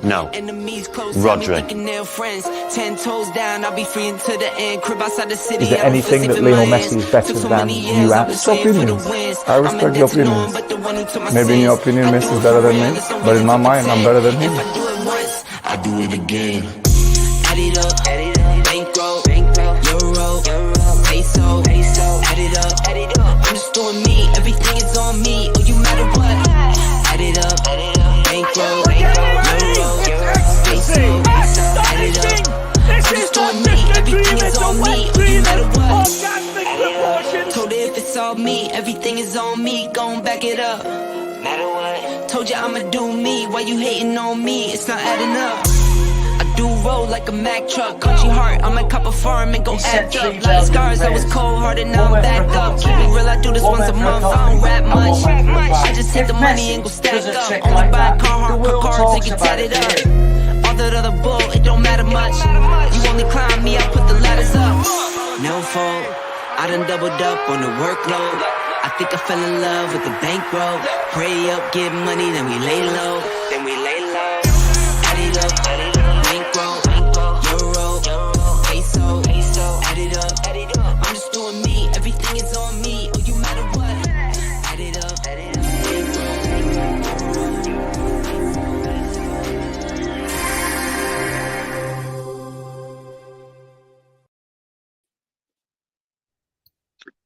No. Rhodri. Is there anything that Lionel Messi is better than you at? It's opinions. I respect your opinions. Maybe in your opinion Messi is better than me, but in my mind I'm better than him. I do it again. Add it up, bankroll, euro, peso, add it up. I'm just doing me, everything is on me, oh you matter what. Add it up, bankroll, euro, peso, add it up. I'm just doing me, everything is on me, oh you matter what. Told her if it's all me, everything is on me, gon' back it up. Matter what. Told you I'ma do me, why you hating on me, it's not adding up. I do roll like a Mack truck, country heart, I might cop a farm and go act up. Like scars, I was cold hearted, now I'm back up. Keep it real, I do this once a month, I don't rap much. I just hit the money and go stack up. Only buy Carhartt cards and get tatted up. All that other bull, it don't matter much. You only climb me, I put the ladders up. No fault, I done doubled up on the workload. I think I fell in love with the bankroll. Pray up, get money, then we lay low. Add it up, bankroll, euro, peso, add it up. I'm just doing me, everything is on me, oh you matter what. Add it up,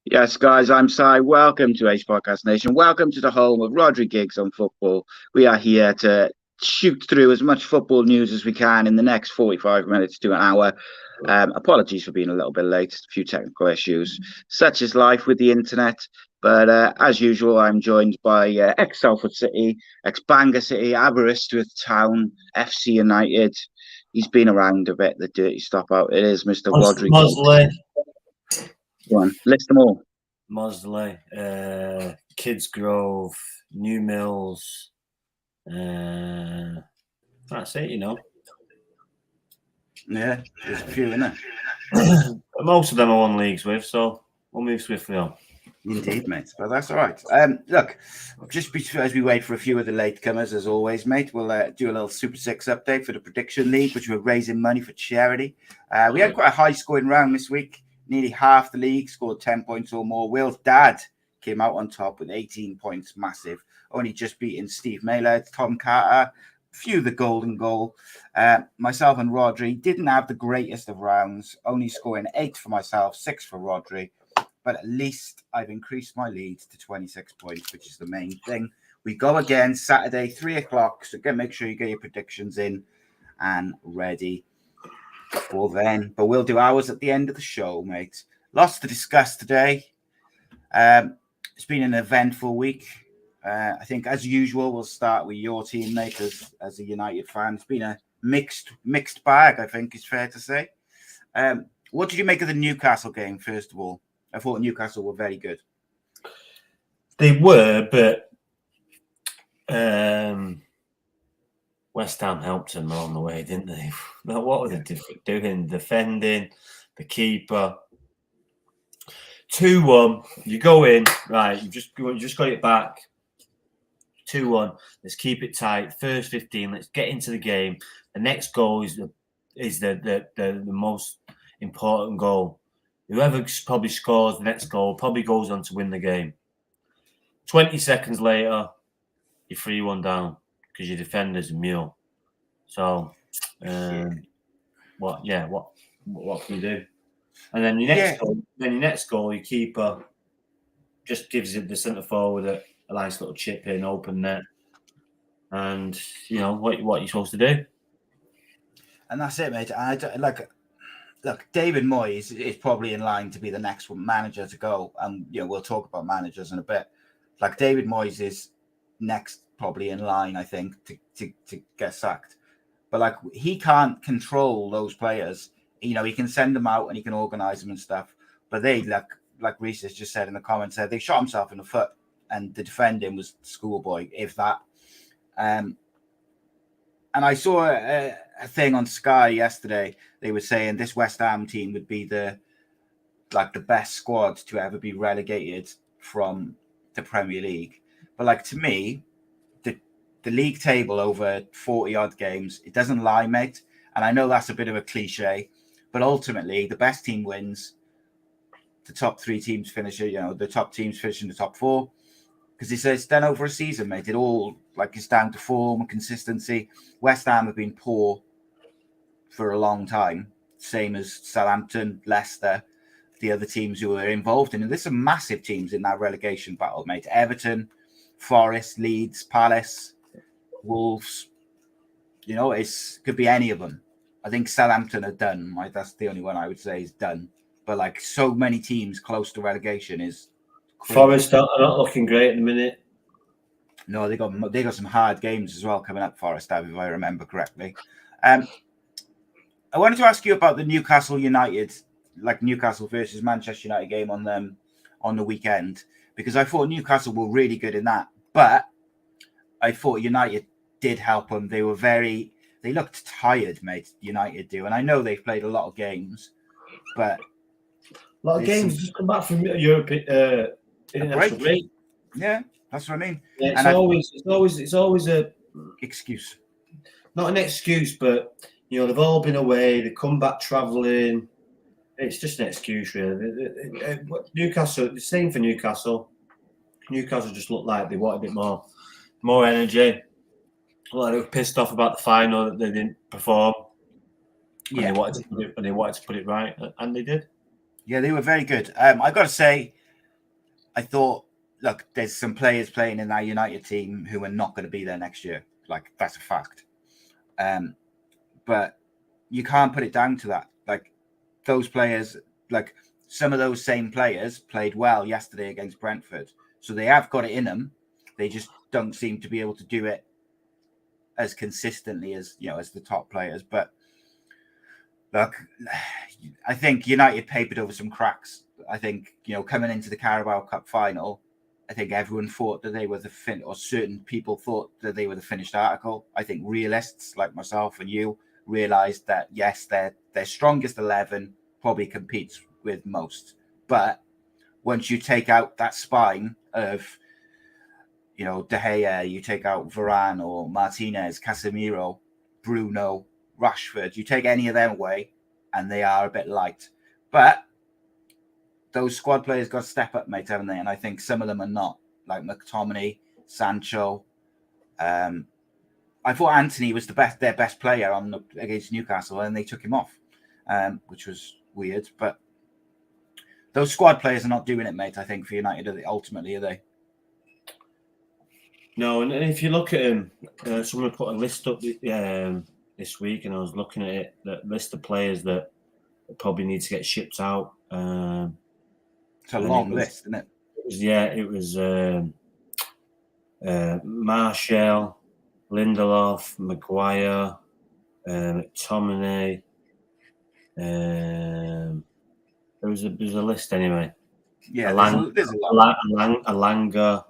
Yes, guys, I'm Si. Welcome to Ace Podcast Nation. Welcome to the home of Rhodri Giggs on football. We are here to shoot through as much football news as we can in the next 45 minutes to an hour. Apologies for being a little bit late. A few technical issues. Such is life with the internet. But as usual, I'm joined by ex-Salford City, ex-Bangor City, Aberystwyth Town, FC United. He's been around a bit, the dirty stop out. It is Mr. Rhodri Giggs. Go on, list them all. Mosley, Kids Grove, New Mills. That's it, you know. Yeah, there's a few, isn't there? Most of them I won leagues with, so we'll move swiftly on. Indeed, mate. But that's all right. Look, just as we wait for a few of the latecomers, as always, mate, we'll do a little Super Six update for the Prediction League, which we're raising money for charity. We had quite a high-scoring round this week. Nearly half the league scored 10 points or more. Will's dad came out on top with 18 points, massive. Only just beating Steve Maylard, Tom Carter, a few the golden goal. Myself and Rhodri didn't have the greatest of rounds, only scoring 8 for myself, 6 for Rhodri. But at least I've increased my lead to 26 points, which is the main thing. We go again Saturday, 3 o'clock. So make sure you get your predictions in and ready for then. But we'll do ours at the end of the show, mate. Lots to discuss today. It's been an eventful week. I think, as usual, we'll start with your team, mate, as a United fan. It's been a mixed bag, I think it's fair to say. What did you make of the Newcastle game, first of all? I thought Newcastle were very good. They were, but West Ham helped them along the way, didn't they? What were they doing? Defending, the keeper. 2-1. You go in, right? You just got it back. 2-1. Let's keep it tight. First 15. Let's get into the game. The next goal is the most important goal. Whoever probably scores the next goal probably goes on to win the game. 20 seconds later, you're 3-1 down because your defender's a mule. So, what can you do? And then your next goal, your keeper just gives it the centre forward a nice little chip in, open net, and you know what you're supposed to do. And that's it, mate. Look, David Moyes is probably in line to be the next manager to go, and we'll talk about managers in a bit. Like David Moyes is next, probably in line, I think, to get sacked. But like he can't control those players. He can send them out and he can organise them and stuff. But they, like Reece has just said in the comments, they shot himself in the foot, and the defending was schoolboy, if that. And I saw a thing on Sky yesterday. They were saying this West Ham team would be the best squad to ever be relegated from the Premier League. But to me, the league table over 40 odd games, it doesn't lie, mate. And I know that's a bit of a cliche, but ultimately the best team wins. The top 3 teams finish, the top teams finish in the top 4, because it's done over a season, mate. It all it's down to form and consistency. West Ham have been poor for a long time, same as Southampton, Leicester, the other teams who were involved in it. There's some massive teams in that relegation battle, mate. Everton, Forest, Leeds, Palace, Wolves. It could be any of them. I think Southampton are done. That's the only one I would say is done. But so many teams close to relegation is crazy. Forest are not looking great at the minute. No, they got some hard games as well coming up. Forest have, if I remember correctly. I wanted to ask you about the Newcastle United, Newcastle versus Manchester United game on the weekend, because I thought Newcastle were really good in that, but I thought United did help them. They looked tired, mate. United do, and I know they've played a lot of games, but. A lot of games just come back from Europe international break. Yeah, that's what I mean. Yeah, it's always a excuse. Not an excuse, but they've all been away. They come back travelling. It's just an excuse, really. Newcastle, the same for Newcastle. Newcastle just looked like they wanted a bit more energy. Like they were pissed off about the final that they didn't perform. Yeah, and they wanted to put it right, and they did. Yeah, they were very good. I got to say, I thought, look, there's some players playing in that United team who are not going to be there next year. That's a fact. But you can't put it down to that. Those players, some of those same players played well yesterday against Brentford. So they have got it in them. They just don't seem to be able to do it as consistently as the top players. But look, I think United papered over some cracks. I think, coming into the Carabao Cup final, I think everyone thought that they were or certain people thought that they were the finished article. I think realists like myself and you realised that, yes, their strongest 11 probably competes with most. But once you take out that spine of, De Gea, you take out Varane or Martinez, Casemiro, Bruno, Rashford, you take any of them away and they are a bit light. But those squad players got to step up, mate, haven't they? And I think some of them are not, like McTominay, Sancho. I thought Anthony was their best player against Newcastle, and they took him off, which was weird. But those squad players are not doing it, mate, I think, for United, ultimately, are they? No, and if you look at him, someone put a list up this week, and I was looking at it, the list of players that probably need to get shipped out. It's a long list, isn't it? It was Martial, Lindelof, Maguire, McTominay. There was a list anyway. Yeah, there's a lot. Alanga.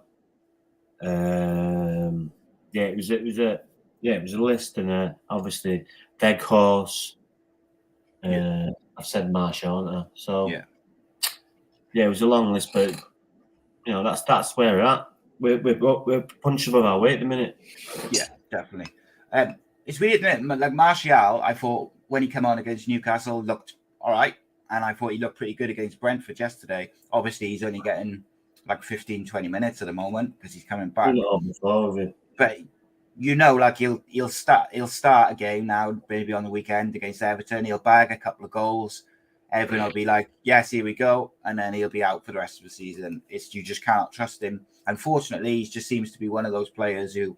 It was a list, and obviously Deghorse. I've said Martial, haven't I? So it was a long list, but that's where we're at. We're punching above our weight at the minute. Yeah, definitely. It's weird, isn't it? Like Martial, I thought when he came on against Newcastle looked all right, and I thought he looked pretty good against Brentford yesterday. Obviously, he's only getting 15-20 minutes at the moment because he's coming back. But he'll start a game now, maybe on the weekend against Everton. He'll bag a couple of goals. Everyone will be like, yes, here we go. And then he'll be out for the rest of the season. You just cannot trust him. Unfortunately, he just seems to be one of those players who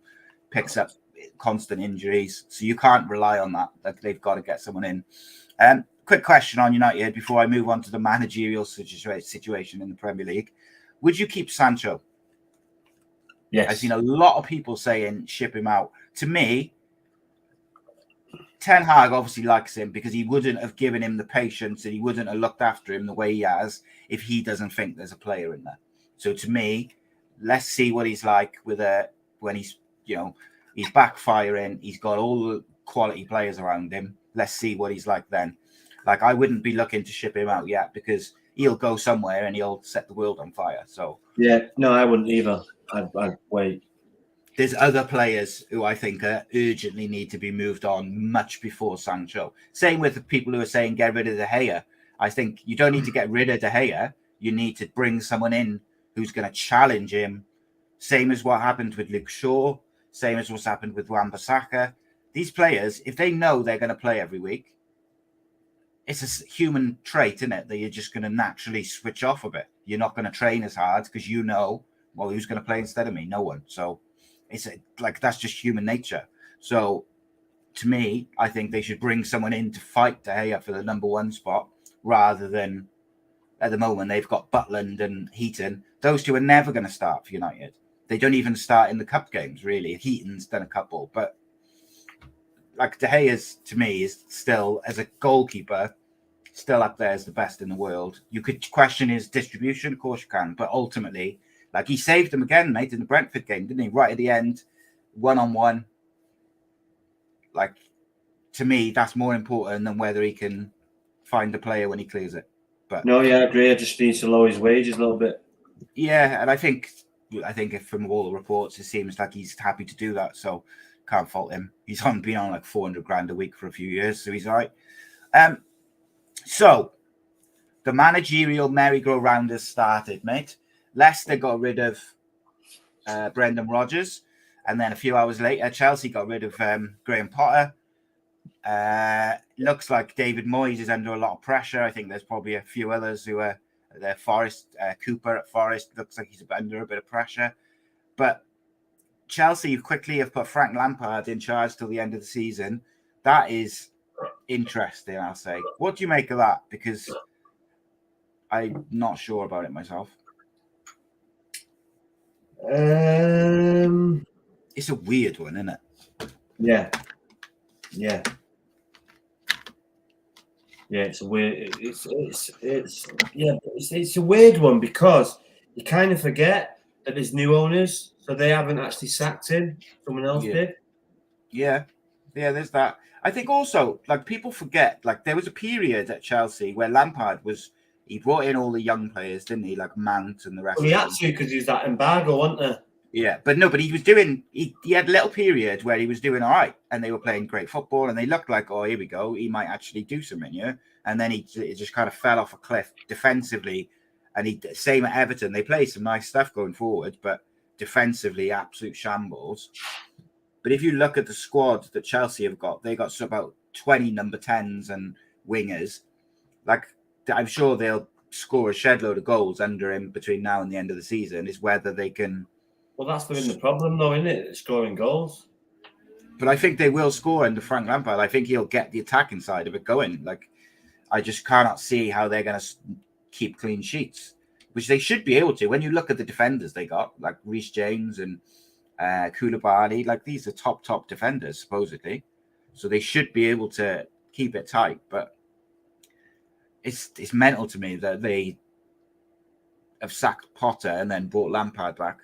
picks up constant injuries. So you can't rely on that. They've got to get someone in. Quick question on United before I move on to the managerial situation in the Premier League. Would you keep Sancho? Yes. I've seen a lot of people saying ship him out. To me, Ten Hag obviously likes him because he wouldn't have given him the patience and he wouldn't have looked after him the way he has if he doesn't think there's a player in there. So to me, let's see what he's like when he's he's backfiring. He's got all the quality players around him. Let's see what he's like then. I wouldn't be looking to ship him out yet because he'll go somewhere and he'll set the world on fire. So yeah, no, I wouldn't either. I'd wait. there's other players who I think urgently need to be moved on much before Sancho. Same with the people who are saying get rid of De Gea. I think you don't need to get rid of De Gea. You need to bring someone in who's going to challenge him. Same as what happened with Luke Shaw. Same as what's happened with Wan-Bissaka. These players, if they know they're going to play every week, it's a human trait, isn't it? That you're just going to naturally switch off a bit. You're not going to train as hard because you know, well, who's going to play instead of me? No one. So it's like that's just human nature. So to me, I think they should bring someone in to fight De Gea for the number one spot rather than at the moment they've got Butland and Heaton. Those two are never going to start for United. They don't even start in the cup games, really. Heaton's done a couple, but like De Gea's, to me, is still, as a goalkeeper, still up there as the best in the world. You could question his distribution, of course you can, but ultimately, like he saved them again, mate, in the Brentford game, didn't he? Right at the end, 1-on-1. Like, to me, that's more important than whether he can find a player when he clears it. But no, yeah, I agree. I just need to lower his wages a little bit. Yeah, and I think if from all the reports, it seems like he's happy to do that. So can't fault him. He's been on like 400 grand a week for a few years, so he's all right. So the managerial merry-go-round has started, mate. Leicester got rid of Brendan Rodgers, and then a few hours later, Chelsea got rid of Graham Potter. Looks like David Moyes is under a lot of pressure. I think there's probably a few others who are there. Forest, Cooper at Forest looks like he's under a bit of pressure. But Chelsea quickly have put Frank Lampard in charge till the end of the season. That is interesting, I'll say. What do you make of that? Because I'm not sure about it myself. It's a weird one, isn't it? Yeah. It's a weird. It's a weird one because you kind of forget that there's new owners, so they haven't actually sacked him. Someone else did. Yeah. There's that. I think also, like, people forget, like, there was a period at Chelsea where Lampard he brought in all the young players, didn't he? Like Mount and the rest. Well, he had to because he was that embargo, wasn't there? Yeah, but he was doing. He had a little period where he was doing all right, and they were playing great football, and they looked like, oh, here we go, he might actually do something, yeah. And then it just kind of fell off a cliff defensively, and same at Everton. They played some nice stuff going forward, but defensively, absolute shambles. But if you look at the squad that Chelsea have got, they got about 20 number 10s and wingers. Like, I'm sure they'll score a shed load of goals under him between now and the end of the season. Is whether they can. Well, that's been the problem, though, isn't it? Scoring goals. But I think they will score under Frank Lampard. I think he'll get the attacking side of it going. Like, I just cannot see how they're going to keep clean sheets, which they should be able to. When you look at the defenders they got, like Reece James and Koulibaly, like these are top defenders, supposedly. So they should be able to keep it tight. But it's mental to me that they have sacked Potter and then brought Lampard back.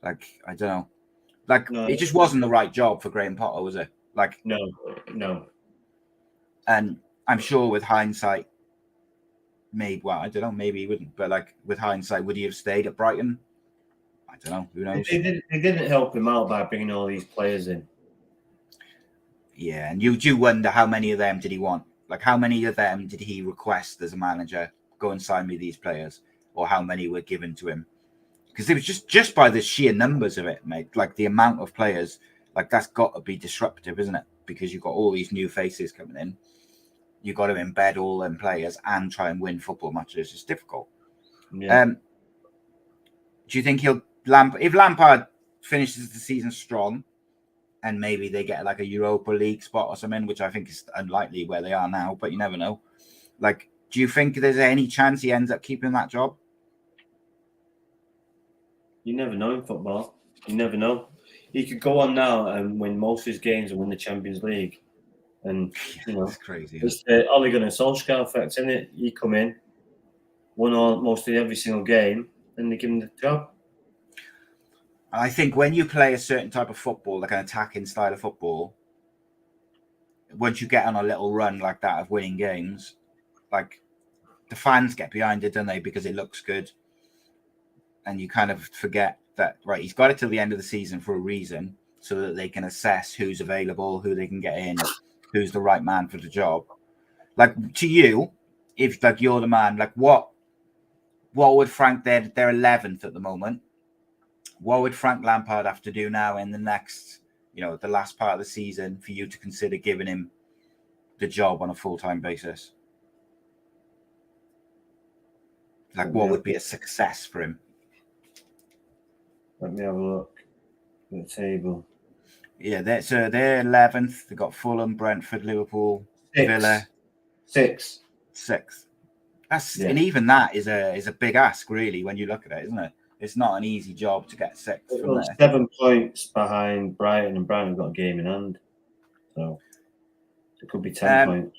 Like, I don't know. Like, no, it just wasn't the right job for Graham Potter, was it? Like, no. And I'm sure with hindsight, maybe he wouldn't. But like with hindsight, would he have stayed at Brighton? I don't know. Who knows? They didn't help him out by bringing all these players in. Yeah, and you do wonder how many of them did he want? Like, how many of them did he request as a manager? Go and sign me these players, or how many were given to him? Because it was just by the sheer numbers of it, mate. Like the amount of players, like that's got to be disruptive, isn't it? Because you've got all these new faces coming in. You've got to embed all them players and try and win football matches. It's difficult. Yeah. Do you think if Lampard finishes the season strong and maybe they get like a Europa League spot or something, which I think is unlikely where they are now, but you never know. Like, do you think there's any chance he ends up keeping that job? You never know in football. You never know. He could go on now and win most of his games and win the Champions League. And, it's crazy. It's the Ole Gunnar Solskjaer effect, isn't it? You come in, won mostly every single game, and they give him the job. I think when you play a certain type of football, like an attacking style of football, once you get on a little run like that of winning games, like the fans get behind it, don't they? Because it looks good. And you kind of forget that, right, he's got it till the end of the season for a reason, so that they can assess who's available, who they can get in, who's the right man for the job. Like, to you, if like you're the man, like what would Frank, they're 11th at the moment. What would Frank Lampard have to do now in the next, the last part of the season for you to consider giving him the job on a full-time basis? Like, what would be a success for him? Let me have a look at the table. Yeah, they're 11th. They've got Fulham, Brentford, Liverpool, Villa. Sixth. And even that is a big ask, really, when you look at it, isn't it? It's not an easy job to get sixth from there. 7 points behind Brighton, and Brighton have got a game in hand, so it could be 10 points.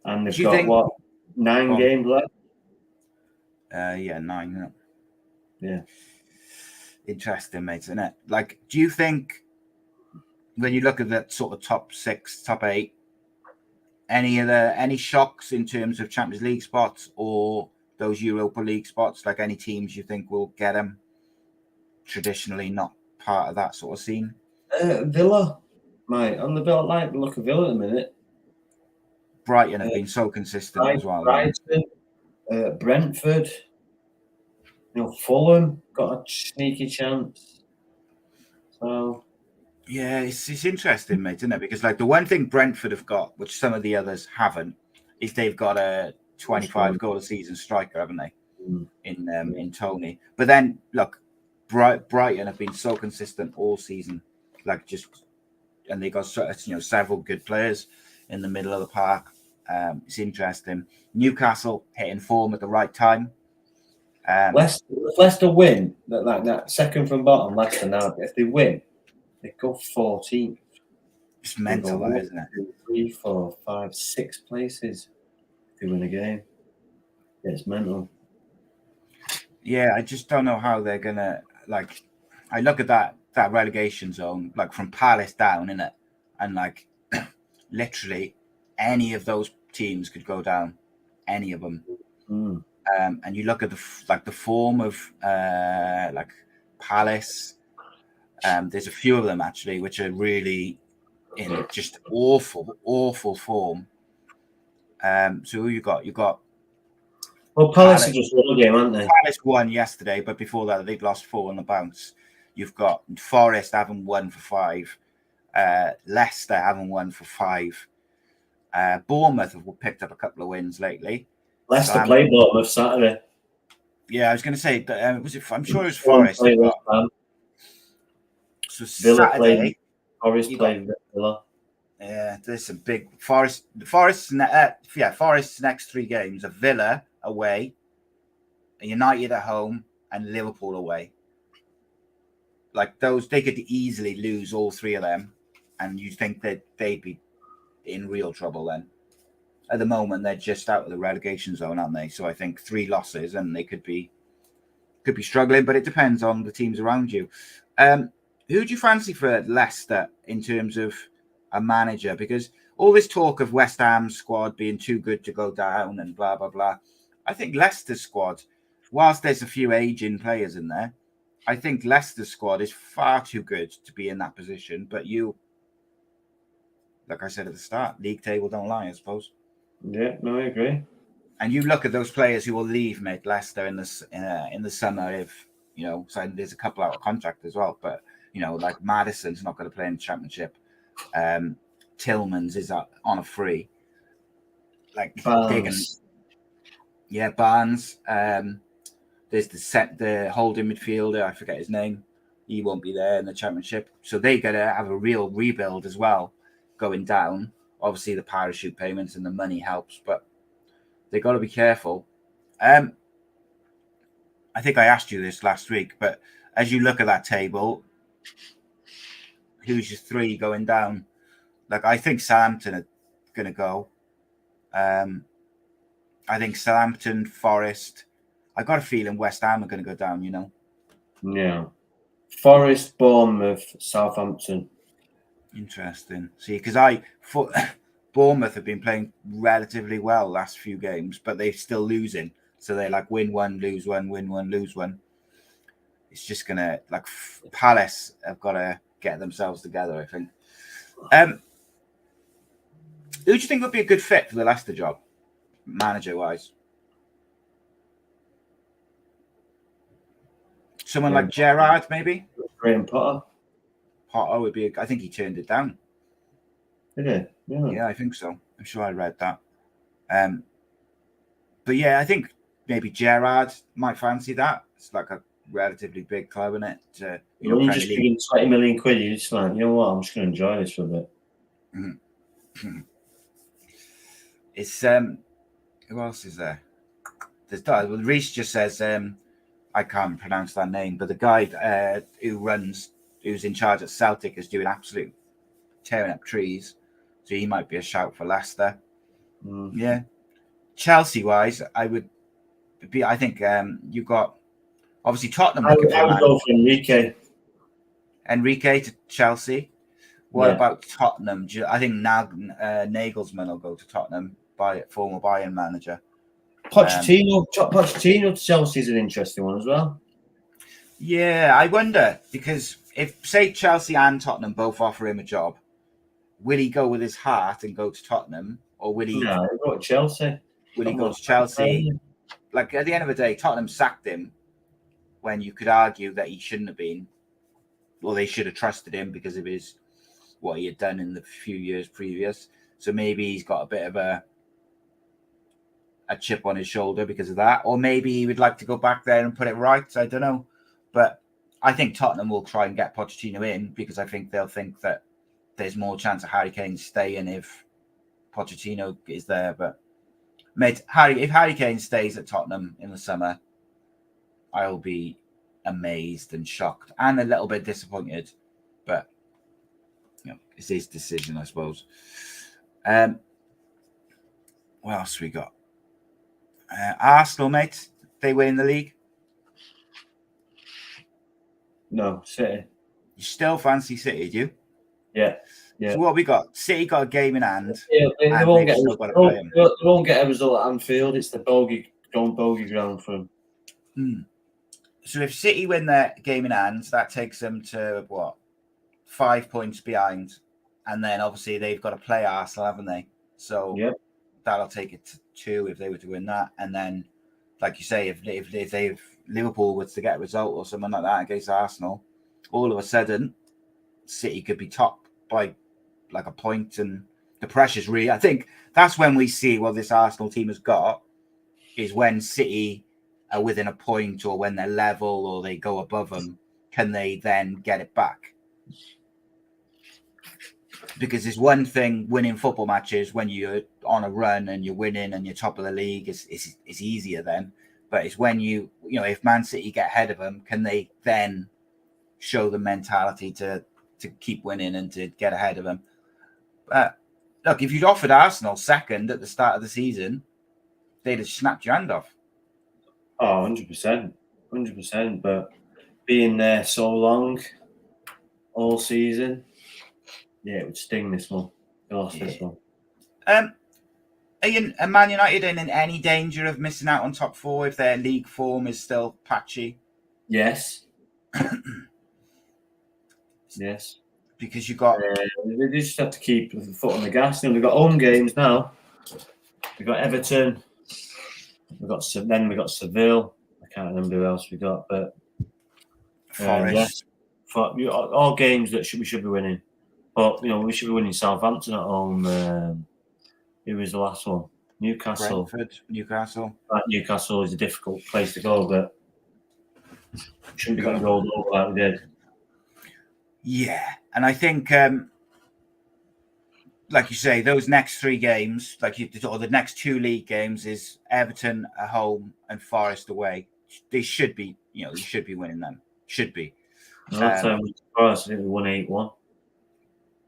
And they've got 9 games left? Yeah, 9. Yeah. Interesting, mate, isn't it? Like, do you think when you look at that sort of top 6, top 8, any shocks in terms of Champions League spots or those Europa League spots? Like, any teams you think will get them traditionally not part of that sort of scene? Villa, mate. On the Villa, like the look of Villa at the minute. Brighton have been so consistent as well. Brighton, Brentford, Fulham got a sneaky chance. So yeah, it's interesting, mate, isn't it? Because like the one thing Brentford have got, which some of the others haven't, is they've got a 25 goal a season striker, haven't they? In Tony. But then look, Brighton have been so consistent all season, and they got several good players in the middle of the park. It's interesting. Newcastle hitting form at the right time. Leicester win that second from bottom. Leicester now, if they win, they go 14th. It's mental, that, isn't it? 3, 4, 5, 6 places if they win a game. Yeah, it's mental. Yeah, I just don't know how they're gonna I look at that relegation zone, like from Palace down, innit? And like literally any of those teams could go down, any of them. And you look at the form of Palace. There's a few of them actually which are really in just awful form. So who you got? You got. Well, Palace just won a game, aren't they? Palace won yesterday, but before that they'd lost 4 on the bounce. You've got Forest haven't won for 5. Leicester haven't won for 5. Bournemouth have picked up a couple of wins lately. Leicester played Bournemouth Saturday. Yeah, I was going to say, was it? I'm sure it was Forest. So Villa Saturday, Forest played Villa. Yeah, there's some big Forest's next 3 games are Villa away, United at home, and Liverpool away. Like those, they could easily lose all 3 of them, and you think that they'd be in real trouble then. At the moment, they're just out of the relegation zone, aren't they? So I think 3 losses, and they could be struggling. But it depends on the teams around you. Who do you fancy for Leicester in terms of a manager? Because all this talk of West Ham's squad being too good to go down and blah blah blah. I think Leicester's squad, whilst there's a few aging players in there, I think Leicester's squad is far too good to be in that position. But like I said at the start, league table don't lie, I suppose. Yeah, no, I agree. And you look at those players who will leave, mate, Leicester in the summer. If so there's a couple out of contract as well. But like Maddison's not going to play in the Championship. Tillman's is on a free. Like Barnes. Barnes. There's the holding midfielder. I forget his name. He won't be there in the Championship. So they got to have a real rebuild as well, going down. Obviously, the parachute payments and the money helps, but they got to be careful. I think I asked you this last week, but as you look at that table, who's your 3 going down? Like, I think Southampton are going to go. I think Southampton, Forest. I got a feeling West Ham are going to go down. Yeah. Forest, Bournemouth, Southampton. Interesting. See, because Bournemouth have been playing relatively well last few games, but they're still losing. So they're like win 1, lose 1, win 1, lose 1. it's just gonna like Palace have got to get themselves together. I think. Who do you think would be a good fit for the Leicester job, manager-wise? Someone like Gerrard, maybe? Graham Potter. Potter would be. I think he turned it down. Did he? Yeah, I think so. I'm sure I read that. But yeah, I think maybe Gerrard might fancy that. It's like a relatively big club, isn't it? When you're just giving 20 million quid, you're just like, you know what? I'm just going to enjoy this for a bit. Mm-hmm. It's who else is there? Well, Reece just says I can't pronounce that name, but the guy who's in charge at Celtic is doing absolute tearing up trees, so he might be a shout for Leicester. Yeah, Chelsea wise, I think you've got obviously Tottenham. I would go for Enrique to Chelsea. What about Tottenham? I think Nagelsmann will go to Tottenham, former Bayern manager. Pochettino to Chelsea is an interesting one as well. Yeah, I wonder, because if, say, Chelsea and Tottenham both offer him a job, will he go with his heart and go to Tottenham, or will he? No, he'll go to Chelsea. Will he go to Chelsea? Like at the end of the day, Tottenham sacked him when you could argue that he shouldn't have been. Well, they should have trusted him because of what he had done in the few years previous. So maybe he's got a bit of a chip on his shoulder because of that, or maybe he would like to go back there and put it right. I don't know, but I think Tottenham will try and get Pochettino in because I think they'll think that there's more chance of Harry Kane staying if Pochettino is there. But mate, if Harry Kane stays at Tottenham in the summer, I'll be amazed and shocked and a little bit disappointed. But it's his decision, I suppose. What else we got? Arsenal, mate. They win the league. No, City. You still fancy City, do you? Yeah. So what we got? City got a game in hand. Yeah, they won't get a result at Anfield. It's the bogey ground for them. So if City win their game in hand, that takes them to 5 points behind, and then obviously they've got to play Arsenal, haven't they? So that'll take it to 2 if they were to win that, and then, like you say, if Liverpool was to get a result or something like that against Arsenal, all of a sudden City could be top by like a point, and the pressure's really. I think that's when we see what this Arsenal team has got, is when City are within a point, or when they're level, or they go above them. Can they then get it back? Because it's one thing winning football matches when you're on a run and you're winning and you're top of the league. It's easier then. But it's when if Man City get ahead of them, can they then show the mentality to keep winning and to get ahead of them? But look, if you'd offered Arsenal second at the start of the season, they'd have snapped your hand off. Oh, 100%. 100%. But being there so long, all season, it would sting this one. They lost this one. Are Man United in any danger of missing out on top 4 if their league form is still patchy? Yes. Yes. Because you got... they just have to keep the foot on the gas. They've got home games now. We've got Everton. We've got Seville. I can't remember who else we got, but Forest. All games that we should be winning. But we should be winning Southampton at home. Who was the last one? Newcastle. Brentford, Newcastle. Newcastle is a difficult place to go, but shouldn't be getting rolled over like we did. Yeah, and I think, like you say, those next 3 games, or the next 2 league games, is Everton at home and Forest away. They should be, you should be winning them. Should be. Last time we won 8-1.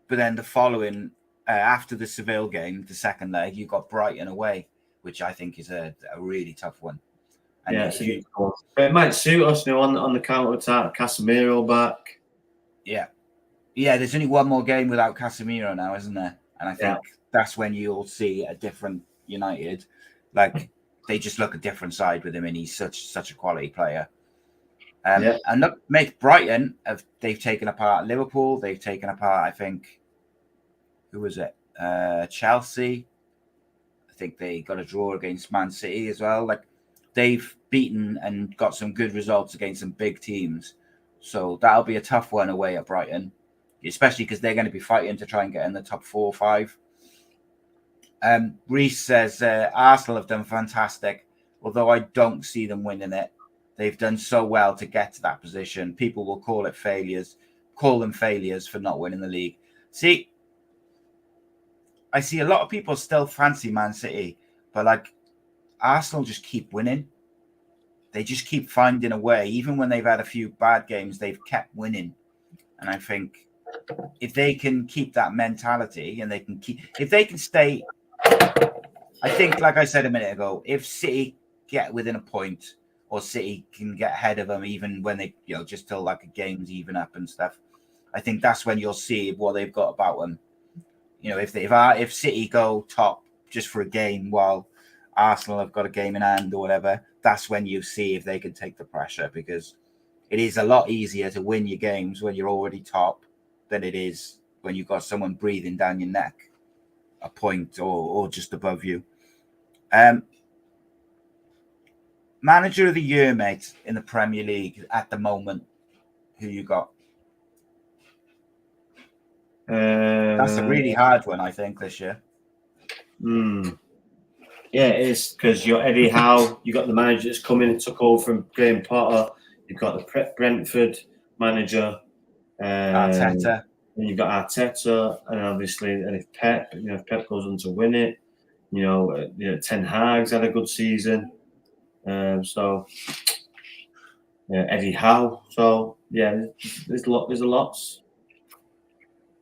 But then the following, after the Seville game, the second leg, you've got Brighton away, which I think is a really tough one. And but it might suit us on the counter attack. Casemiro back. Yeah. There's only one more game without Casemiro now, isn't there? And I think that's when you'll see a different United. Like they just look a different side with him, and he's such a quality player. And look, mate, Brighton they've taken apart Liverpool. They've taken apart, I think, who was it? Chelsea. I think they got a draw against Man City as well. Like, they've beaten and got some good results against some big teams. So that'll be a tough one away at Brighton, especially because they're going to be fighting to try and get in the top 4 or 5. Reese says Arsenal have done fantastic, although I don't see them winning it. They've done so well to get to that position. People will call them failures for not winning the league. See, I see a lot of people still fancy Man City, but like Arsenal just keep winning. They just keep finding a way. Even when they've had a few bad games, they've kept winning. And I think if they can keep that mentality and if they can stay, I think, like I said a minute ago, if City get within a point or City can get ahead of them, even when they, just till like a game's even up and stuff, I think that's when you'll see what they've got about them. If City go top just for a game while Arsenal have got a game in hand or whatever, that's when you see if they can take the pressure, because it is a lot easier to win your games when you're already top than it is when you've got someone breathing down your neck a point or just above you. Manager of the year, mate, in the Premier League at the moment, who you got? That's a really hard one, I think, this year. Yeah, it is, because you're Eddie Howe, you got the manager that's come in and took over from Graham Potter, you've got the Brentford manager, Arteta. And you've got Arteta, and obviously, and if Pep goes on to win it, Ten Hag's had a good season, so Eddie Howe. So yeah, there's a lot.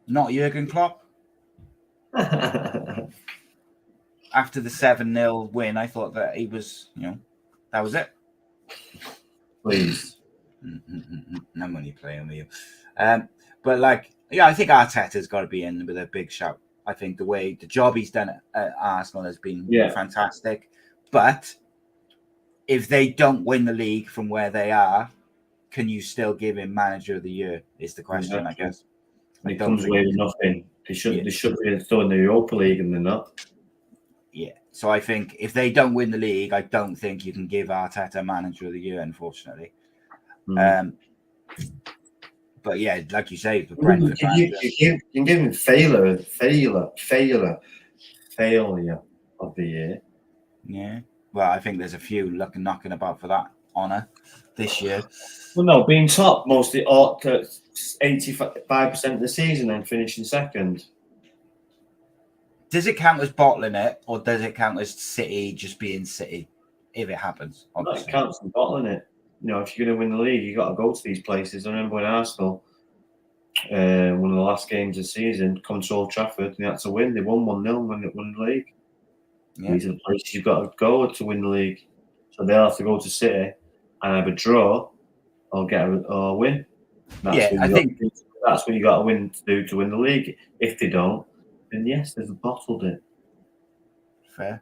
Not Jurgen Klopp. After the 7-0 win, I thought that he was, that was it. Please. No money playing with you. But I think Arteta's got to be in with a big shout. I think the job he's done at Arsenal has been fantastic. But if they don't win the league from where they are, can you still give him manager of the year? Is the question, exactly. I guess. It comes away with nothing. They should be still in the Europa League, and they're not. Yeah. So I think if they don't win the league, I don't think you can give Arteta manager of the year, unfortunately. But yeah, like you say, the Brentford you can give him failure of the year. Yeah. Well, I think there's a few knocking about for that honour this year. Well, no, being top mostly 85% of the season and finishing second. Does it count as bottling it, or does it count as City just being City if it happens? No, it counts as bottling it. If you're going to win the league, you've got to go to these places. I remember when Arsenal, one of the last games of the season, come to Old Trafford, they had to win. They won 1-0 when they won the league. Yeah. These are the places you've got to go to win the league. So they'll have to go to City and have a draw or win. I think that's what you got to win to win the league. If they don't, then yes, they've bottled it. Fair.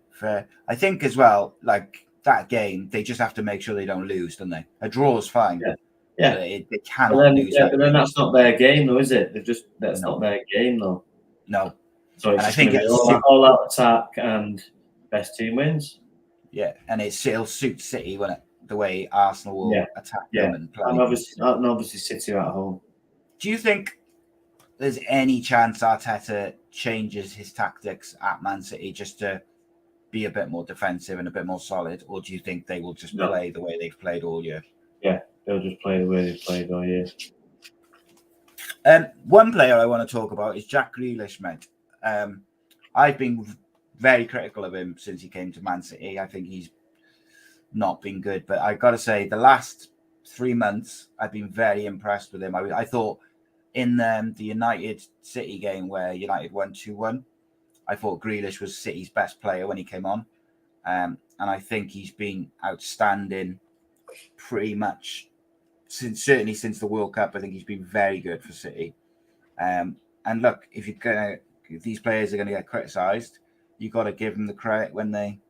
I think as well, like that game, they just have to make sure they don't lose, don't they? A draw is fine. Yeah. They cannot lose. But then that's not their game, though, is it? That's not their game, though. No. So I think it's all out attack and best team wins. Yeah, and it'll suit City when the way Arsenal will attack them and play. And obviously City are at home. Do you think there's any chance Arteta changes his tactics at Man City just to be a bit more defensive and a bit more solid, or do you think they will just play the way they've played all year? Yeah, they'll just play the way they've played all year. One player I want to talk about is Jack Grealish, mate. I've been very critical of him since he came to Man City. I think he's not been good, but I got to say the last 3 months I've been very impressed with him. I thought in the United City game where United won 2-1, I thought Grealish was City's best player when he came on. And I think he's been outstanding pretty much certainly since the World Cup. I think he's been very good for City. And look, if these players are going to get criticised, you got to give them the credit when they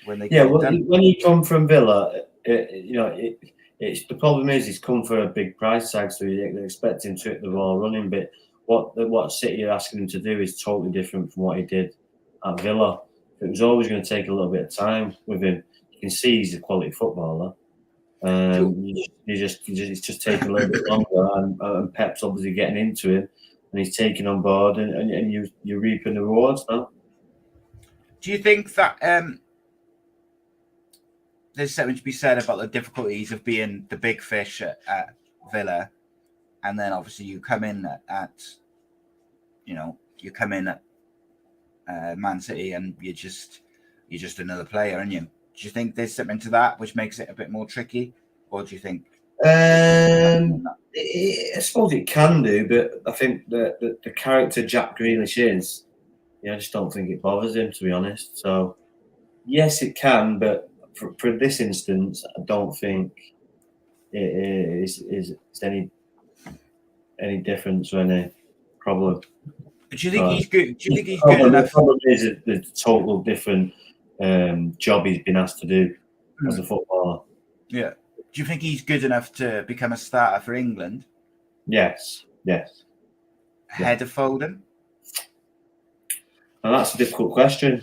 get it done. When you come from Villa, it it's the problem is he's come for a big price tag, so you expect him to hit the ball running. But what City are asking him to do is totally different from what he did at Villa. It was always going to take a little bit of time with him. You can see he's a quality footballer. It's just taking a little bit longer, and Pep's obviously getting into him, and he's taking on board, and you're reaping the rewards now. Do you think that there's something to be said about the difficulties of being the big fish at Villa, and then obviously you come in at Man City, and you're just another player, aren't you? Do you think there's something to that which makes it a bit more tricky, or do you think? I suppose it can do, but I think the character Jack Grealish is, I just don't think it bothers him, to be honest. So yes, it can, but for this instance, I don't think it is any difference or any problem. But do you think he's good? Do you think he's good enough? The problem is the total different job he's been asked to do as a footballer. Yeah. Do you think he's good enough to become a starter for England? Yes. Ahead of Foden? And that's a difficult question.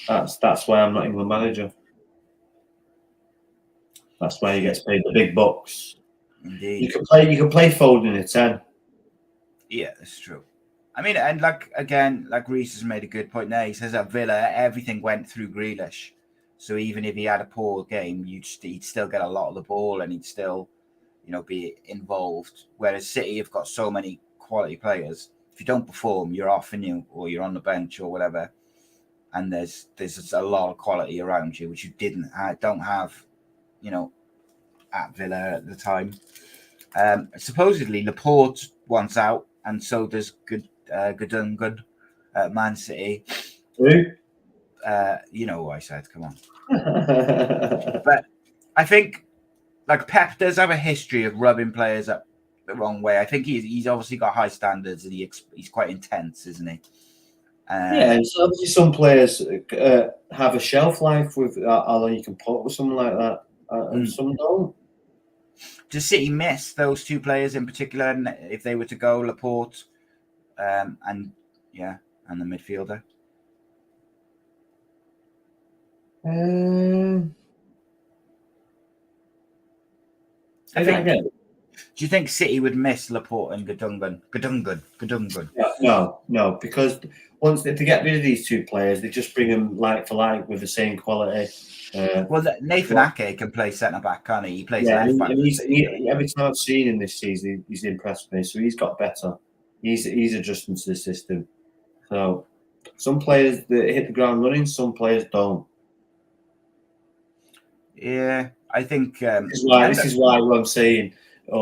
That's why I'm not England manager. That's why he gets paid the big bucks. Indeed. You can play Foden in a 10. Yeah, that's true. I mean, and like Reece has made a good point there. He says at Villa, everything went through Grealish. So even if he had a poor game, he'd still get a lot of the ball, and he'd still, be involved. Whereas City have got so many quality players. If you don't perform, you're off, or you're on the bench or whatever. And there's a lot of quality around you, which you don't have, at Villa at the time. Supposedly Laporte wants out, and so does Gundogan at Man City. Who? You know what I said. Come on. But I think Pep does have a history of rubbing players up the wrong way. I think he's obviously got high standards, and he's quite intense, isn't he? And so obviously some players have a shelf life with how long you can put with something like that, and some don't. Does City miss those two players in particular, and if they were to go, Laporte, and the midfielder? Do you think City would miss Laporte and Gundogan? No, because if they get rid of these two players, they just bring them like for like with the same quality. Nathan Ake can play centre back, can't he? He plays left back. Every time I've seen him this season, he's impressed me. So he's got better. He's adjusting to the system. So some players that hit the ground running, some players don't. Yeah, I think this is why I'm saying,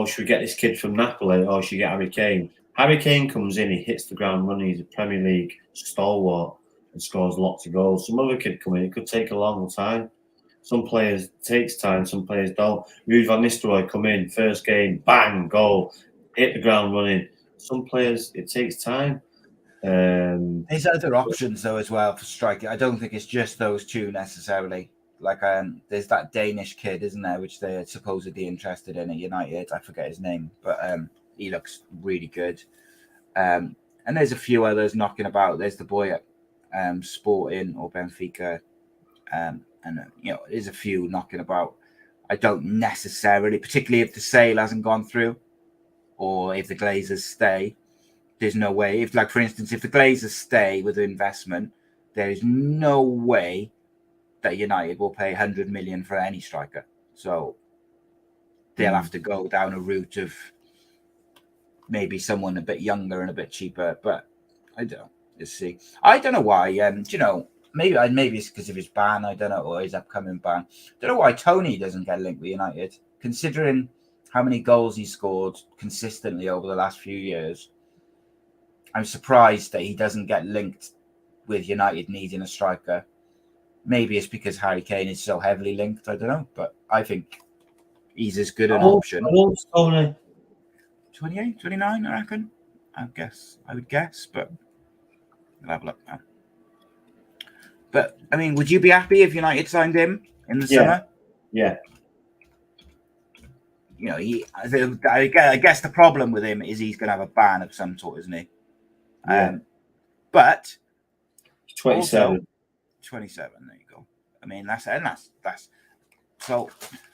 should we get this kid from Napoli, or should we get Harry Kane? Harry Kane comes in, he hits the ground running, he's a Premier League stalwart and scores lots of goals. Some other kid come in, it could take a long time. Some players it takes time, some players don't. Ruud van Nistelrooy come in, first game, bang, goal, hit the ground running. Some players it takes time. There's other options though as well for striking. I don't think it's just those two necessarily. There's that Danish kid, isn't there, which they're supposedly interested in at United. I forget his name, but he looks really good. And there's a few others knocking about. There's the boy at Sporting or Benfica, and there's a few knocking about. I don't necessarily, particularly if the sale hasn't gone through, or if the Glazers stay. There's no way. If, for instance, if the Glazers stay with the investment, there is no way that United will pay 100 million for any striker. So they'll have to go down a route of maybe someone a bit younger and a bit cheaper. But I don't know. Let's see. I don't know why. Maybe it's because of his ban. I don't know, or his upcoming ban. Don't know why Tony doesn't get linked with United, considering how many goals he scored consistently over the last few years. I'm surprised that he doesn't get linked with United needing a striker. Maybe it's because Harry Kane is so heavily linked. I don't know, but I think he's as good an option. 28, 29, I reckon. I would guess, but I'll have a look now. But I mean, would you be happy if United signed him in the summer? Yeah. you know, I guess the problem with him is he's going to have a ban of some sort, isn't he? Yeah. But 27. also, 27. There you go. I mean, that's so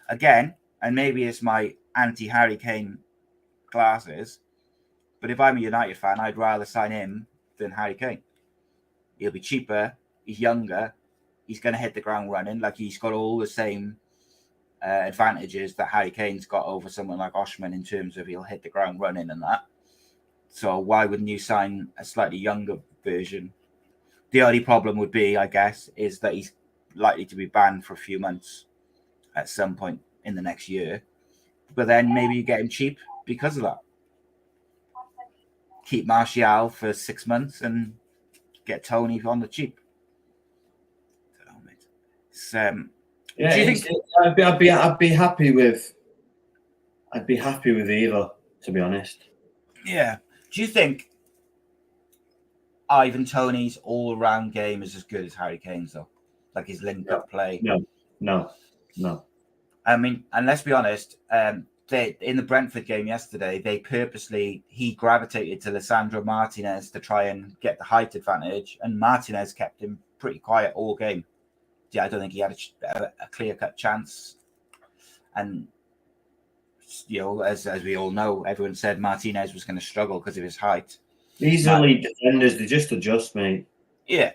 again, and maybe it's my anti-Harry Kane glasses, but if I'm a United fan, I'd rather sign him than Harry Kane. He'll be cheaper. He's younger. He's going to hit the ground running. Like, he's got all the same advantages that Harry Kane's got over someone like Oshman in terms of he'll hit the ground running and that. So why wouldn't you sign a slightly younger version? The only problem would be, I guess, is that he's likely to be banned for a few months at some point in the next year. But then maybe you get him cheap because of that. Keep Martial for 6 months and get Tony on the cheap. Yeah, do you think I'd be happy with either, to be honest. Yeah. Do you think Ivan Toney's all-round game is as good as Harry Kane's, though? Like his link-up play? No. I mean, and let's be honest, in the Brentford game yesterday, he gravitated to Lisandro Martinez to try and get the height advantage, and Martinez kept him pretty quiet all game. Yeah, I don't think he had a clear-cut chance. And, you know, as we all know, everyone said Martinez was going to struggle because of his height. These elite defenders, they just adjust, mate. Yeah.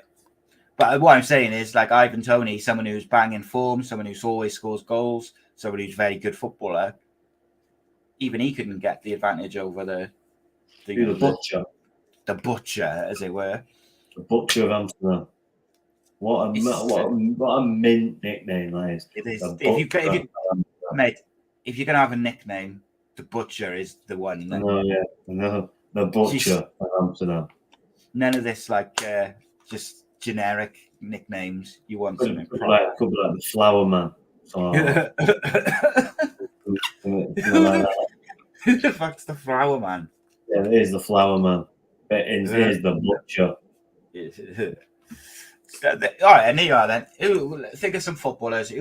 But what I'm saying is, like, Ivan Toney, someone who's banging form, someone who always scores goals, someone who's a very good footballer, even he couldn't get the advantage over the butcher. The butcher, as it were. The butcher of Amsterdam. What a mint nickname that is. It is. If you're going to have a nickname, the butcher is the one. I know. The butcher of Amsterdam. None of this, like, just generic nicknames. You want something. Could be like the Flower Man. Who the fuck's the Flower Man? Yeah, it is the Flower Man. It is the butcher. All right, and here you are then. Think of some footballers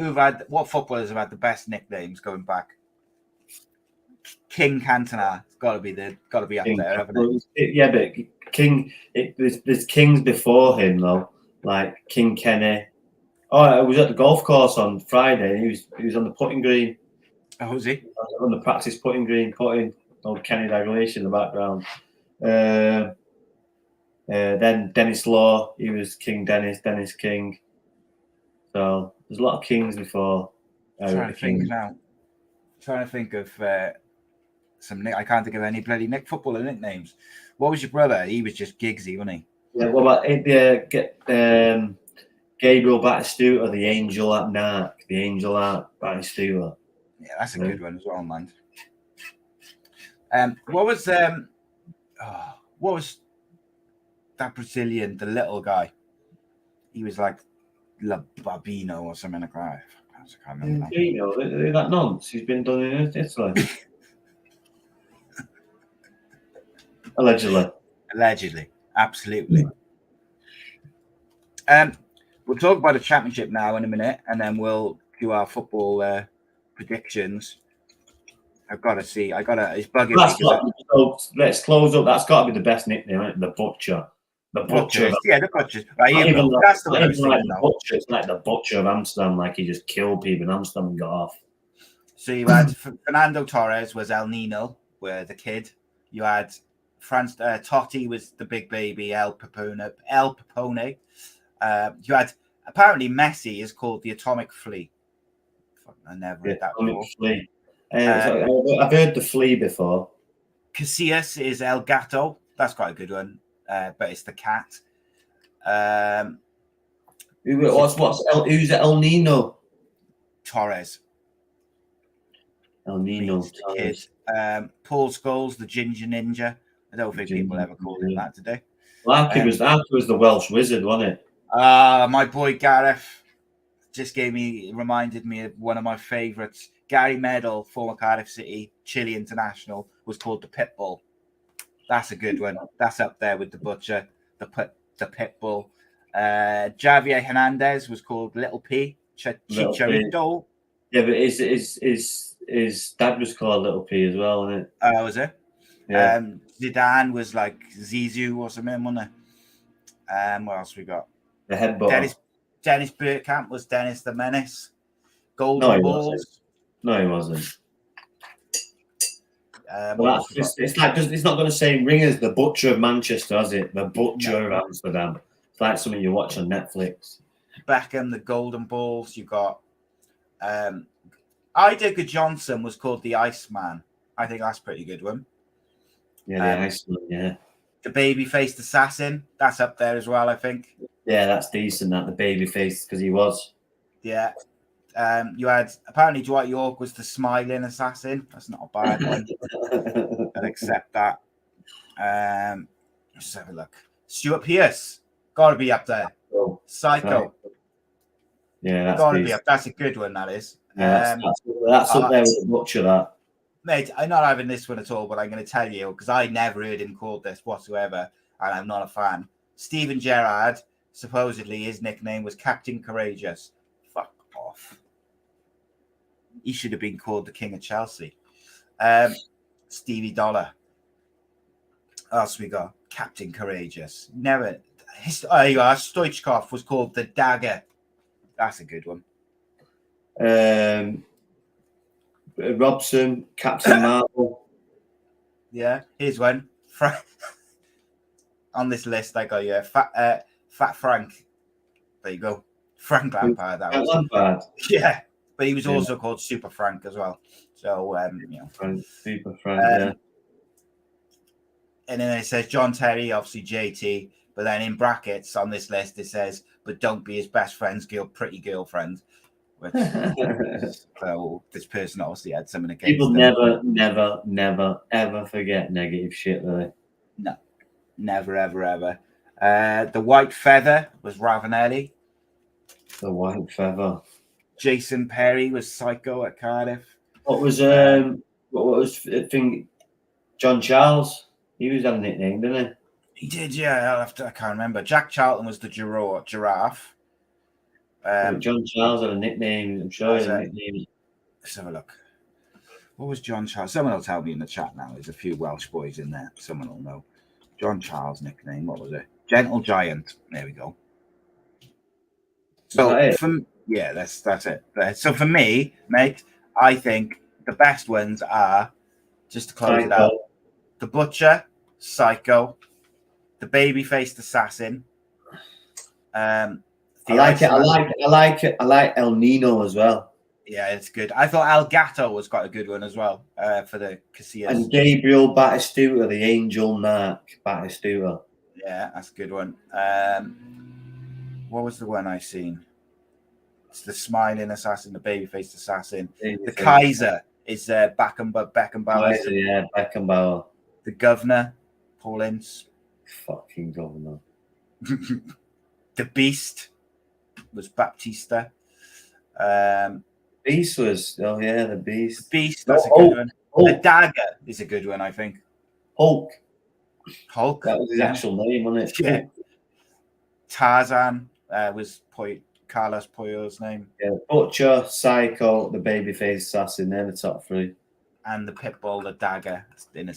what footballers have had the best nicknames going back? King Cantona got to be up there, haven't it? Yeah, but King. There's kings before him though, like King Kenny. Oh, I was at the golf course on Friday. He was on the putting green. Oh, was he? On the practice putting green, putting old Kenny Dalglish in the background. Then Dennis Law, he was King Dennis King. So there's a lot of kings before. Trying to think of some. I can't think of any bloody footballer nicknames. What was your brother? He was just Giggsy, wasn't he? Yeah. What about Gabriel Batistuta, the Angel at Narc, the Angel at Batistuta? Yeah, that's a good one as well, man. What was that Brazilian, the little guy? He was like La Babino or something like that. I can't remember. That nonce. He's been done in Italy. Allegedly, absolutely. We'll talk about the championship now in a minute, and then we'll do our football predictions. It's bugging me. Let's close up. That's got to be the best nickname, isn't it? The Butcher. The Butcher. The Butcher. Right, that's the Butcher. It's like the Butcher of Amsterdam, like he just killed people in Amsterdam and got off. So you had Fernando Torres was El Nino, where the kid. You had Totti was the big baby, El Pepone. You had apparently Messi is called the Atomic Flea. I never heard that before. Flea. I've heard the Flea before. Casillas is El Gato. That's quite a good one, but it's the cat. Who's El Nino? Torres. El Nino. Kid. Paul Scholes, the Ginger Ninja. I don't think people ever called him that today. Larky was the Welsh Wizard, wasn't it? My boy Gareth just reminded me of one of my favourites. Gary Medal, former Cardiff City, Chile international, was called the Pitbull. That's a good one. That's up there with the Butcher, the Pitbull. Javier Hernandez was called Little P, Chicharito. Yeah, but is his dad was called Little P as well, wasn't it? Was it? Yeah. Zidane was like Zizou or something, wasn't it? What else we got? The headbutt. Dennis Bergkamp was Dennis the Menace. No, Golden he Balls. wasn't. No, he wasn't. What Well, else we got? it's like it's not going to say Ringers, the Butcher of Manchester, has it? The Butcher of Amsterdam. It's like something you watch on Netflix. Beckham, the Golden Balls. You got Idaker Johnson was called the Iceman. I think that's a pretty good one. Yeah, the Iceman, yeah. The Baby-Faced Assassin. That's up there as well, I think. Yeah, that's decent, that, the baby face, because he was. Yeah. You had, apparently Dwight York was the Smiling Assassin. That's not a bad one. I'd accept that. Let's have a look. Stuart Pearce. Got to be up there. Oh, Psycho. Yeah, that's Got to be up. That's a good one, that is. Yeah, that's up there with the Butcher, that. Mate, I'm not having this one at all, but I'm going to tell you, because I never heard him called this whatsoever, and I'm not a fan. Steven Gerrard, supposedly his nickname was Captain Courageous. Fuck off. He should have been called the King of Chelsea. Stevie Dollar. What else we got? Captain Courageous. Never. Oh, you are. Stoichkov was called the Dagger. That's a good one. Robson, Captain Marvel. Yeah, here's one. On this list, I got Fat Frank. There you go. Frank Lampard. That was Lampard. Yeah, but he was also called Super Frank as well. So, Super Frank, yeah. And then it says John Terry, obviously JT, but then in brackets on this list it says, but don't be his best friend's pretty girlfriend. Which, so this person obviously had something against People them. never, ever forget negative shit, do they? No, never, ever. The White Feather was Ravanelli. The White Feather. Jason Perry was Psycho at Cardiff. What was the thing? John Charles. He was had a nickname, didn't he? He did, yeah. I can't remember. Jack Charlton was the giraffe. John Charles had a nickname. I'm sure he had a nickname. Let's have a look. What was John Charles? Someone will tell me in the chat now. There's a few Welsh boys in there. Someone will know. John Charles' nickname. What was it? Gentle Giant. There we go. So that's it. So for me, mate, I think the best ones are, just to close it out, the Butcher, Psycho, the Baby-Faced Assassin. I like El Nino as well. Yeah, it's good. I thought El Gato was quite a good one as well for the Casillas. And Gabriel Batistuta, the Angel Narc Batistuta. Yeah, that's a good one. What was the one I seen? It's the Smiling Assassin, the Baby-Faced Assassin. The Kaiser is Beckenbauer. Yeah, Beckenbauer. The Governor, Paul Ince. Fucking Governor. The Beast was Baptista. Beast was, the Beast. The Beast, that's a good one. Hulk. The Dagger is a good one, I think. Hulk. That was his actual name, wasn't it? Yeah. Tarzan was Carlos Puyo's name. Yeah, Butcher, Psycho, the Babyface Assassin, they're the top three. And the Pitbull, the Dagger, in a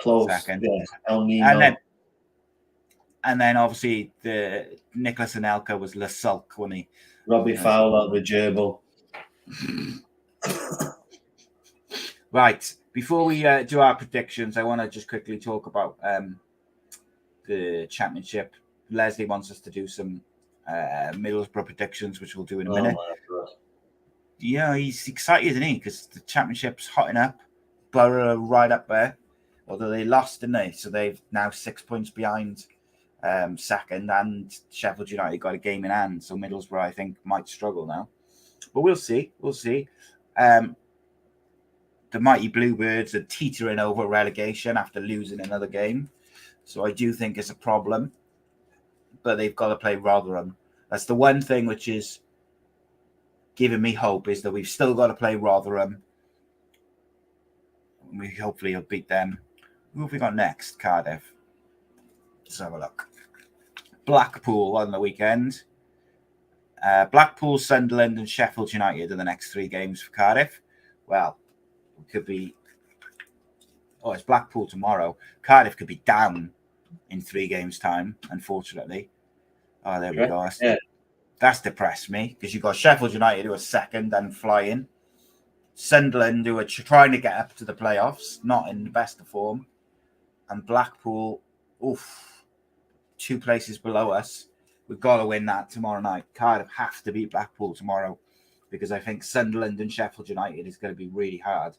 close second. Yeah, El Nino. And then obviously the Nicholas Anelka was Le Sulk, wasn't he? Robbie Fowler, the Gerbil. Right. Before we do our predictions, I want to just quickly talk about the championship. Leslie wants us to do some Middlesbrough predictions, which we'll do in a minute. Yeah, he's excited, isn't he? Because the championship's hotting up. Borough are right up there, although they lost, didn't they? So they've now 6 points behind second, and Sheffield United got a game in hand. So Middlesbrough, I think, might struggle now. But we'll see. We'll see. The mighty Bluebirds are teetering over relegation after losing another game. So I do think it's a problem. But they've got to play Rotherham. That's the one thing which is giving me hope, is that we've still got to play Rotherham. We hopefully will beat them. Who have we got next? Cardiff. Let's have a look. Blackpool on the weekend. Blackpool, Sunderland and Sheffield United are the next three games for Cardiff. well, it could be. Oh, it's Blackpool tomorrow. Cardiff could be down in 3 games' time, unfortunately. Oh, there we go. That's depressed me because you've got Sheffield United who are second and flying. Sunderland who are trying to get up to the playoffs, not in the best of form. And Blackpool, 2 places below us. We've got to win that tomorrow night. Cardiff have to beat Blackpool tomorrow because I think Sunderland and Sheffield United is going to be really hard.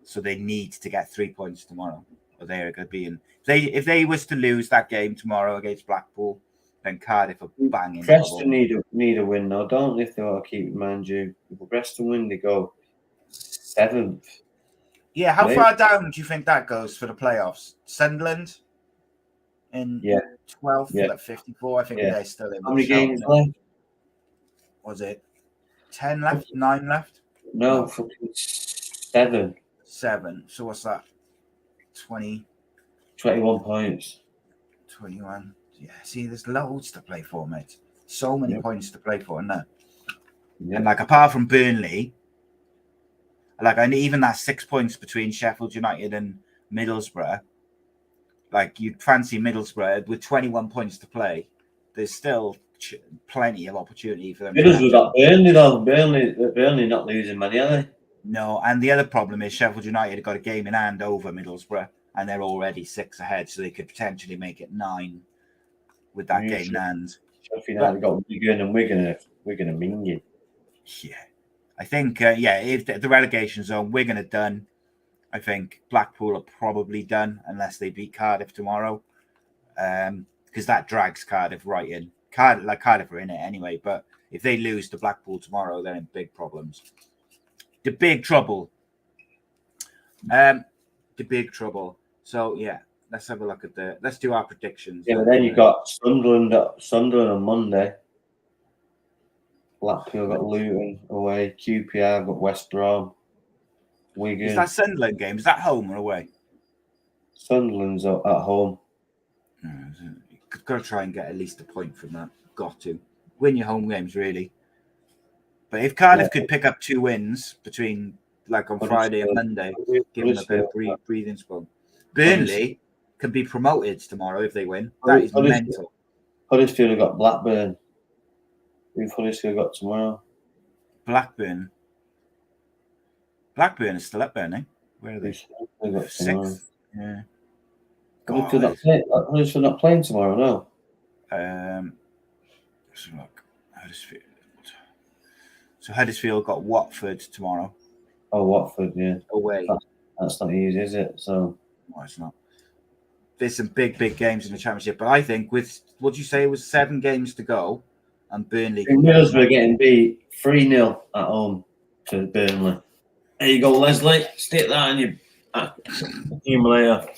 So they need to get 3 points tomorrow. Or they're going to be in. If they was to lose that game tomorrow against Blackpool, then Cardiff are banging. Preston need a win though, don't they? If they want to keep, mind you, if Preston win, they go 7th. Yeah, how far down do you think that goes for the playoffs? Sunderland in 12th at 54. I think they're still in. How many games left? Was it 10 left? 9 left? No, fucking 7. 7. So what's that? 20. 21 points. 21. Yeah, see, there's loads to play for, mate. So many points to play for, isn't there? Yep. And like, apart from Burnley, and even that 6 points between Sheffield United and Middlesbrough, like, you'd fancy Middlesbrough with 21 points to play. There's still plenty of opportunity for them. Middlesbrough got Burnley though. Burnley not losing money, are they? No, and the other problem is Sheffield United have got a game in hand over Middlesbrough, and they're already 6 ahead, so they could potentially make it 9 with that game in hand. Sheffield United got Wigan, and we're gonna ming it. Yeah, I think if the relegation zone, Wigan are done. I think Blackpool are probably done unless they beat Cardiff tomorrow, because that drags Cardiff right in. Cardiff are in it anyway, but if they lose to Blackpool tomorrow, they're in big problems. The big trouble. So yeah, let's have a look at let's do our predictions. Yeah, but then you've got Sunderland on Monday. Blackpool got Luton away. QPR got West Brom. Wigan. Is that Sunderland game? Is that home or away? Sunderland's at home. You've got to try and get at least a point from that. Got to win your home games, really. But if Cardiff could pick up 2 wins between, like, on Friday and Monday, give them a bit of breathing spell. Burnley can be promoted tomorrow if they win. That is mental. Huddersfield have got Blackburn. Who've Huddersfield got tomorrow? Blackburn is still up there, eh? Where are they? 6th. Yeah. Huddersfield not playing tomorrow, no. Let's look. Huddersfield. So Huddersfield got Watford tomorrow. Oh, Watford, yeah. Away. That's not easy, is it? So. No, it's not. There's some big games in the Championship, but I think with what you say it was 7 games to go, and Burnley. Middlesbrough getting beat 3-0 at home to Burnley. There you go, Leslie. Stick that in your accumulator.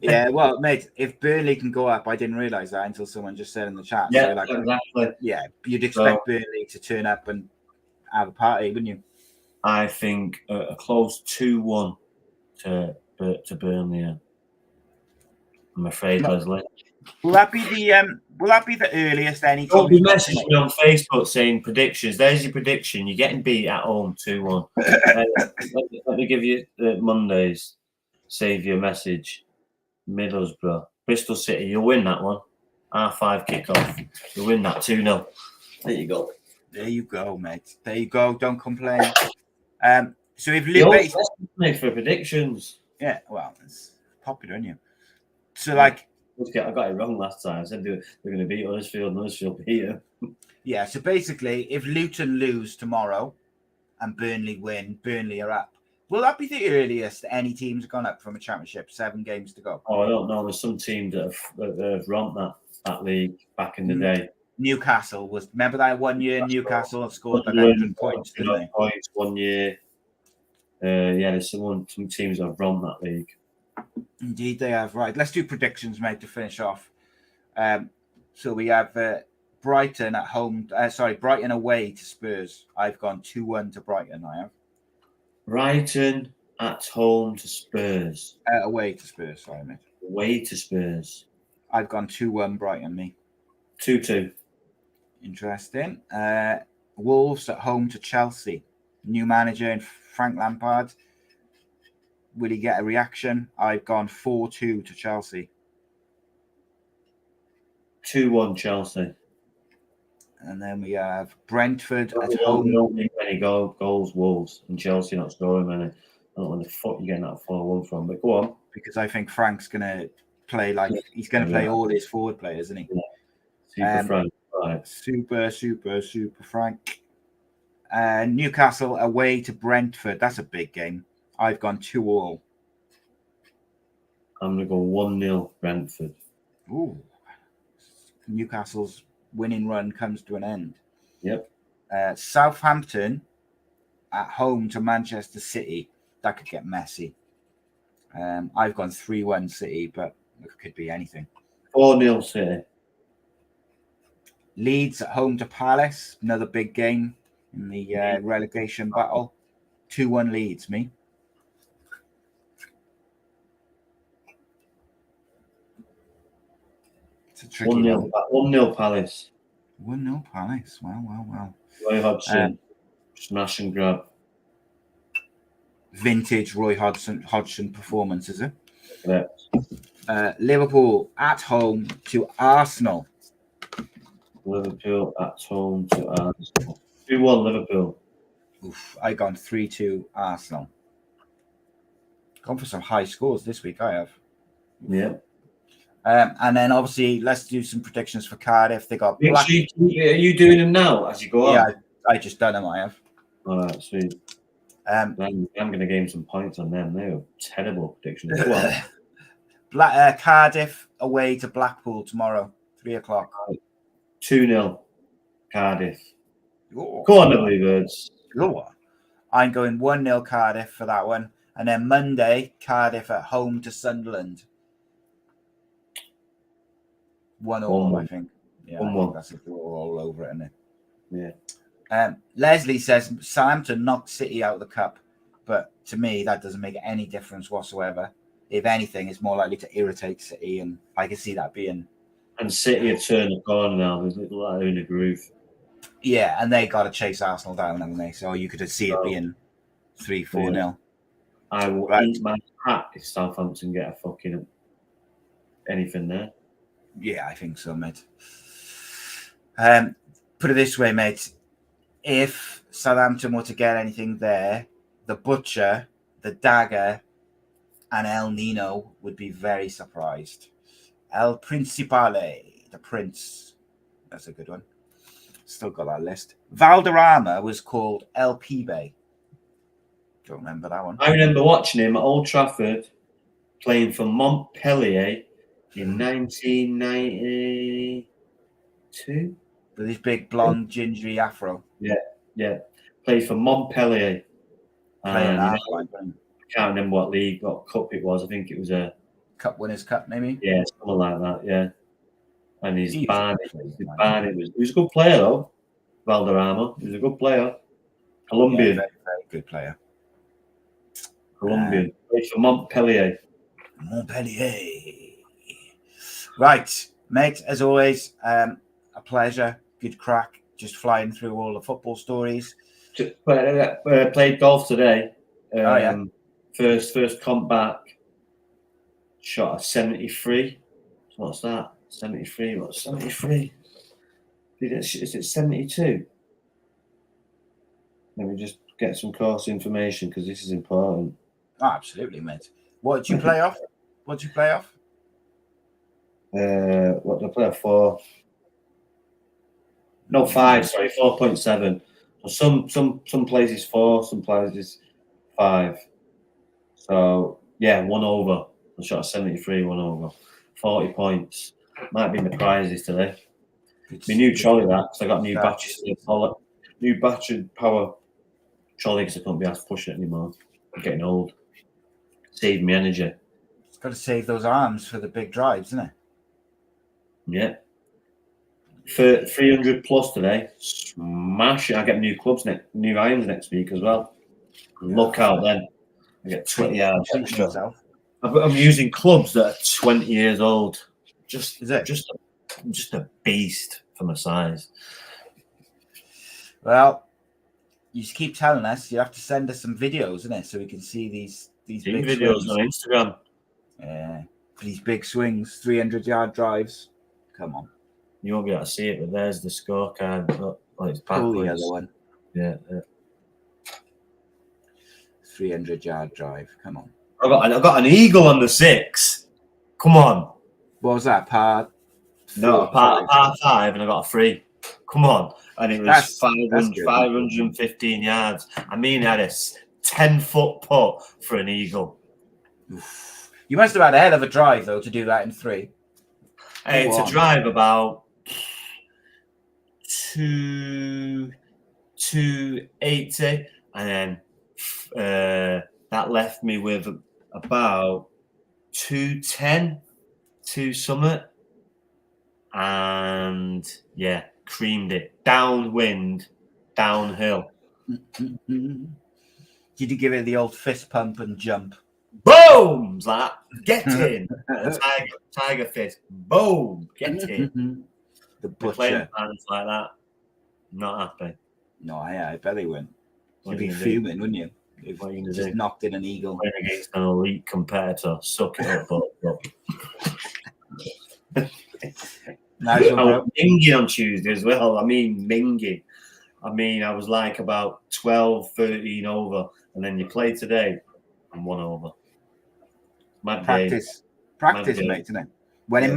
Yeah, well, mate, if Burnley can go up, I didn't realise that until someone just said in the chat. Yeah, so exactly. Yeah, you'd expect Burnley to turn up and have a party, wouldn't you? I think a close 2-1 to Burnley. Yeah. I'm afraid, Leslie. Will that be the earliest any team? Don't be messaging me on Facebook saying predictions. There's your prediction. You're getting beat at home 2-1. Let me give you Monday's. Save your message. Middlesbrough. Bristol City. You'll win that one. R5 kickoff. You'll win that 2-0. There you go. There you go, mate. There you go. Don't complain. So if Luke for predictions. Yeah, well, it's popular, isn't it? So like I got it wrong last time. I said they're going to beat Huddersfield and Huddersfield beat them. Yeah, so basically if Luton lose tomorrow and Burnley win, Burnley are up. Will that be the earliest any team's gone up from a championship? 7 games to go. Oh, I don't know. There's some teams that have romped that league back in the day. Newcastle was. Remember that 1 year Newcastle scored like 100 points, didn't they? Points 1 year. There's some teams that have romped that league. Indeed, they have. Right, let's do predictions, mate, to finish off. So we have Brighton at home. Brighton away to Spurs. I've gone 2-1 to Brighton. I have. Brighton at home to Spurs. Away to Spurs, sorry, mate. Away to Spurs. I've gone 2-1 Brighton, me. 2-2. Interesting. Wolves at home to Chelsea. new manager in Frank Lampard. Will he get a reaction? I've gone 4-2 to Chelsea. 2-1 Chelsea. And then we have Brentford at We home. don't need any goals, Wolves, and Chelsea not scoring many. I don't know where the fuck you're getting that 4-1 from, but go on. Because I think Frank's going to play like he's going to play all his forward players, isn't he? Yeah. Super Frank. Right. Super Frank. Newcastle away to Brentford. That's a big game. I've gone 2-2. I'm going to go 1-0 Brentford. Ooh. Newcastle's winning run comes to an end. Yep. Southampton at home to Manchester City. That could get messy. I've gone 3-1 City, but it could be anything. 4-0 City. Leeds at home to Palace. Another big game in the relegation battle. 2-1 Leeds, me. It's a tricky 1-0 Palace. 1-0 Palace. Wow. Roy Hodgson. Smash and grab. Vintage Roy Hodgson performance, is it? Correct. Liverpool at home to Arsenal. Liverpool at home to Arsenal. 2-1 Liverpool. Oof, I gone 3-2 Arsenal. Gone for some high scores this week, I have. Yeah. And then obviously let's do some predictions for Cardiff. They got Are you doing them now as you go on? Yeah, I just done them, I have. All right, sweet. I'm going to gain some points on them. They were terrible predictions. Cardiff away to Blackpool tomorrow, 3:00. 2-0 Cardiff. Oh, go on, the Bluebirds. Go on. I'm going 1-0 Cardiff for that one. And then Monday, Cardiff at home to Sunderland. 1-1, I think. Yeah, 1-1. I think that's all over it, isn't it? Yeah. Leslie says Southampton knocked City out of the cup, but to me that doesn't make any difference whatsoever. If anything, it's more likely to irritate City, and I can see that being. And City have turned the corner now. There's a little in the groove. Yeah, and they got to chase Arsenal down, haven't they? So you could see it being 3-4-0. I will eat my hat if Southampton get a fucking anything there. Yeah, I think so, mate. Put it this way, mate. If Southampton were to get anything there, the Butcher, the Dagger, and El Nino would be very surprised. El Principale, the Prince. That's a good one. Still got that list. Valderrama was called El Pibe. Don't remember that one. I remember watching him at Old Trafford playing for Montpellier in 1992. With his big blonde, gingery afro. Yeah. Played for Montpellier. I can't remember what league, what cup it was. I think it was a Cup Winners' Cup, maybe. Yeah, something like that. Yeah. And he was a good player though. Valderrama. He was a good player. Colombian. Yeah, very, very good player. Colombian. Played for Montpellier. Right, mate, as always, a pleasure. Good crack. Just flying through all the football stories. Played golf today. Yeah. First comp back. Shot a 73. What's that? 73. What's 73? Is it 72? Let me just get some course information because this is important. Oh, absolutely, mate. What did you play off? What did you play off? What did I play off for? No, 5. Sorry, 4.7. Some places 4, some places 5. So yeah, 1 over. I shot a 73, 1 over. 40 points. Might be in the prizes today. My new trolley because I got new batteries. New battery power trolley because I couldn't be asked to push it anymore. I'm getting old. Save me energy. It's got to save those arms for the big drives, isn't it? Yeah. For 300 plus today. Smash it. I get new clubs, new irons next week as well. Look out then. I get 20 yards extra. I'm using clubs that are 20 years old. Just a beast for my size. Well, You just keep telling us. You have to send us some videos, isn't it, so we can see these big videos swings. on Instagram. Yeah, for these big swings, 300-yard drives. Come on. You won't be able to see it, but there's the scorecard. Oh, it's Pull the backwards. other one. Yeah. 300-yard drive. Come on. I got an eagle on the 6. Come on. What was that, par? No, par 5, and I got a 3. Come on. And it was That's 515 yards. I mean, I had a 10-foot putt for an eagle. You must have had a hell of a drive, though, to do that in 3. To drive about 280, and then that left me with about 210 to summit, and yeah, creamed it downwind, downhill. Did you give it the old fist pump and jump? Boom! Like, get in. tiger fist. Boom! Get in. The Playing butcher. fans like that, not happy. No, I bet they wouldn't. What You'd are be you gonna fuming, wouldn't you? If What are you you gonna just do? knocked in an eagle. Playing against an elite competitor. Suck it up, but. Nice one, I bro. was minging on Tuesday as well. I mean, minging. I mean, I was like about 12, 13 over. And then you play today, I'm 1 over. Mad Practice, Mad mate, game. isn't it? When Yeah. it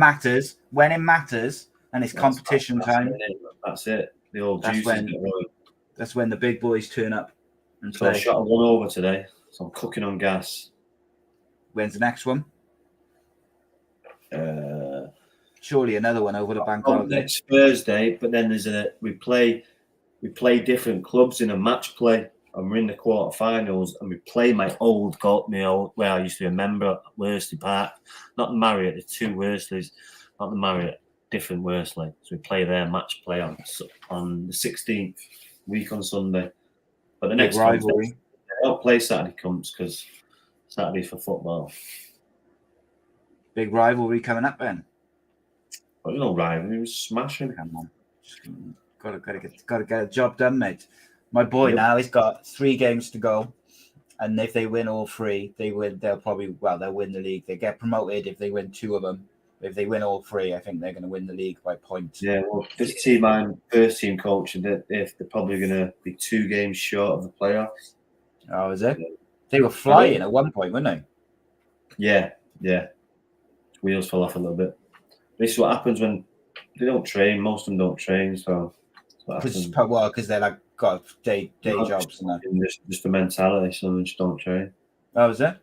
matters, and it's competition time, That's it. The old That's juices when- get rolling. that's when the big boys turn up and So I play. shot a 1 over today. So I'm cooking on gas. When's the next one? Uh, Surely another one over the bank on holiday. next Thursday, but then we play different clubs in a match play, and we're in the quarterfinals, and we play my old where I used to be a member at Worsley Park, not the Marriott, the 2 Worsleys, not the Marriott, different Worsley. So we play their match play on the 16th week on Sunday. But the Big next one, rivalry. I don't play Saturday because Saturday's for football. Big rivalry coming up then. But rivalry, was smashing. Come on. Gotta get a job done, mate. My boy Yep. now, he's got 3 games to go. And if they win all 3, they'll win the league. They get promoted if they win 2 of them. If they win all 3, I think they're going to win the league by points. Yeah, well, this team I'm first team coaching, they're probably going to be 2 games short of the playoffs. Oh, is it? They were flying at one point, weren't they? Yeah. Wheels fell off a little bit. This is what happens when they don't train. Most of them don't train, so that's what happens. Because they're like got day jobs and that. Just the mentality. Some of them just don't train. Oh, is it?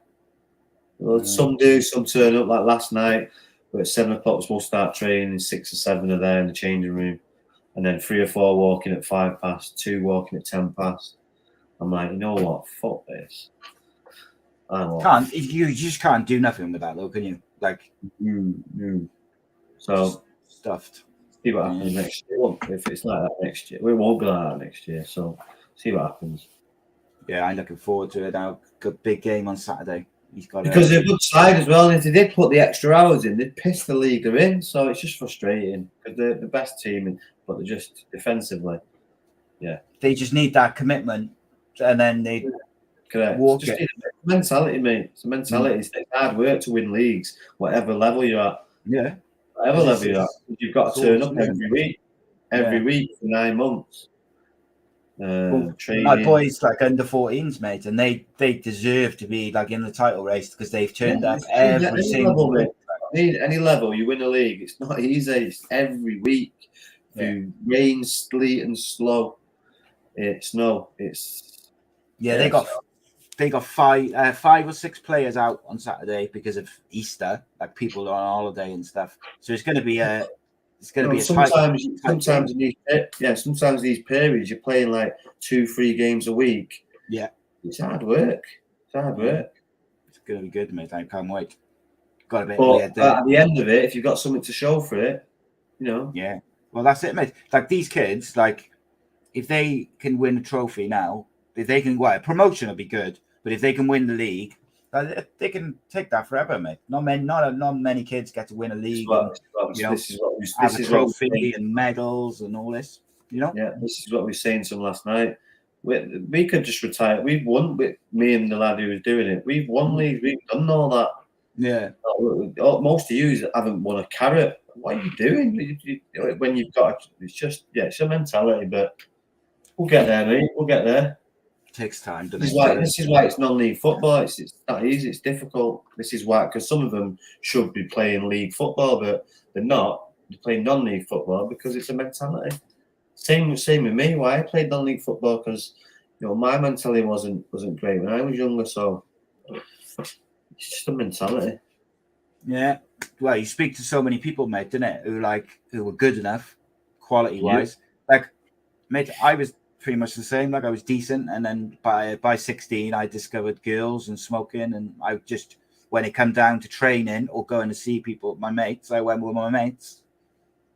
Well, some do. Some turn up. Like last night, we're at 7 o'clock. We're supposed to start training. 6 or 7 are there in the changing room, and then 3 or 4 walking at 5 past. 2 walking at 10 past. I'm like, you know what? Fuck this. You just can't do nothing with that, though, can you? Like, So stuffed. see what happens next year. Well, if it's like that next year, it won't be like that next year. So see what happens. Yeah, I'm looking forward to it now. Good big game on Saturday. He's got Because they're a good side as well. And if they did put the extra hours in, they'd piss the league they're in. So it's just frustrating because they're the best team, but they're just defensively. Yeah. They just need that commitment, and then they Correct. walk Just it. mentality, mate. It's a mentality. It's hard work to win leagues, whatever level you're at. Yeah. Whatever level you're at. You've got to turn up every week. Every Yeah. week for 9 months. Training. My boys like under 14s, mate, and they deserve to be like in the title race because they've turned up every single week. Any level you win a league, it's not easy. It's every week through rain, sleet, and slow. They got 5 or 6 players out on Saturday because of Easter, like people are on holiday and stuff. So it's going to be a sometimes these periods you're playing like 2-3 games a week. Yeah, it's hard work. It's going to be good, mate. I can't wait. Got a bit but weird there. at the end of it, if you've got something to show for it, Yeah. Well, that's it, mate. Like these kids, like if they can win a trophy now, if they can, a promotion will be good. But if they can win the league, they can take that forever, mate. Not many kids get to win a league. This is have a trophy and medals and all this. Yeah, this is what we were saying to them last night. We could just retire. We've won with me and the lad who was doing it. We've won leagues. We've done all that. Yeah. Most of you haven't won a carrot. What are you doing? When you've got, it's just, it's a mentality, but we'll get there, mate. We'll get there. It takes time, doesn't This it? is why it's non-league football. It's not easy. It's difficult. This is why, because some of them should be playing league football, but they're not. They're playing non-league football because it's a mentality. Same with me. Why I played non-league football, because my mentality wasn't great when I was younger. So it's just a mentality. Yeah. Well, you speak to so many people, mate, didn't it? Who were good enough, quality wise. Yeah. Like, mate, I was pretty much the same. Like, I was decent, and then by 16, I discovered girls and smoking, and I just, when it come down to training or going to see people, my mates, I went with my mates.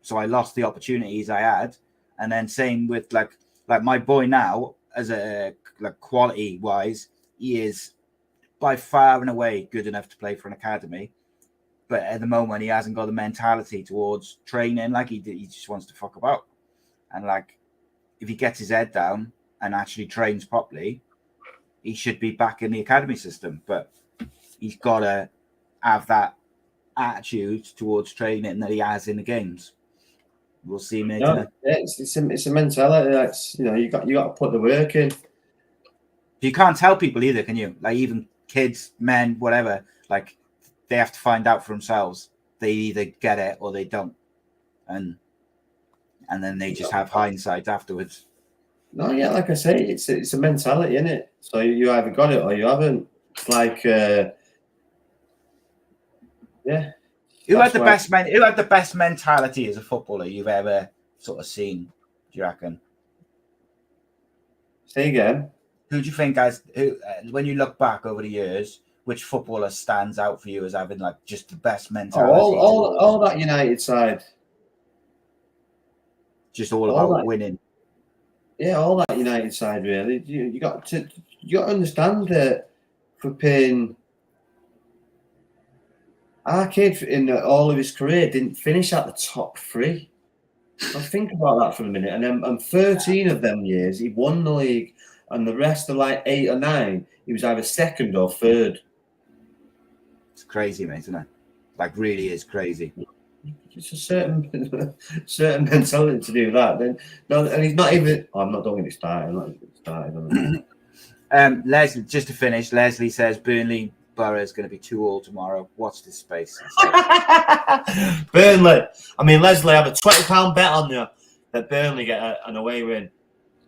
So I lost the opportunities I had. And then same with like my boy now, as a quality wise, he is by far and away good enough to play for an academy. But at the moment, he hasn't got the mentality towards training. Like, he just wants to fuck about. And like, if he gets his head down and actually trains properly, he should be back in the academy system. But he's got to have that attitude towards training that he has in the games. We'll see, mate. No, it's a mentality. That's, you got to put the work in. You can't tell people either, can you? Like, even kids, men, whatever. Like, they have to find out for themselves. They either get it or they don't, and then they just have hindsight afterwards. No, yeah, like I say, it's a mentality, isn't it? So you either got it or you haven't. It's like, yeah. Who had the best mentality as a footballer you've ever sort of seen? Do you reckon? Say again. Who do you think, when you look back over the years, which footballer stands out for you as having like just the best mentality? All that United side. Just all about that, winning. Yeah, all that United side really. You got to understand that for paying. Our kid in all of his career didn't finish at the top 3. So think about that for a minute. And 13 of them years he won the league, and the rest are like 8 or 9. He was either second or third. It's crazy, mate, isn't it? Like, really is crazy. It's a certain mentality to do that. Then no, and he's not even. I'm not doing it started. I'm not even started. Leslie, just to finish, Leslie says Burnley Borough is going to be 2-2 tomorrow. Watch this space. Burnley. I mean, Leslie, have a £20 bet on you that Burnley get an away win.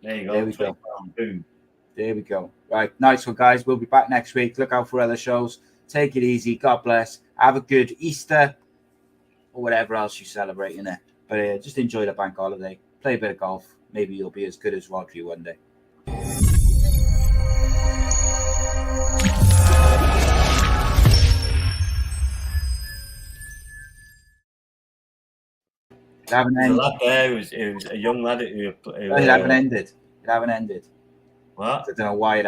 There you go. There we go. Boom. There we go. Right. Nice one, guys. We'll be back next week. Look out for other shows. Take it easy. God bless. Have a good Easter or whatever else you celebrate in it. But just enjoy the bank holiday. Play a bit of golf. Maybe you'll be as good as Rhodri one day. It haven't ended. It was a young lad who It haven't ended. What? I don't know why it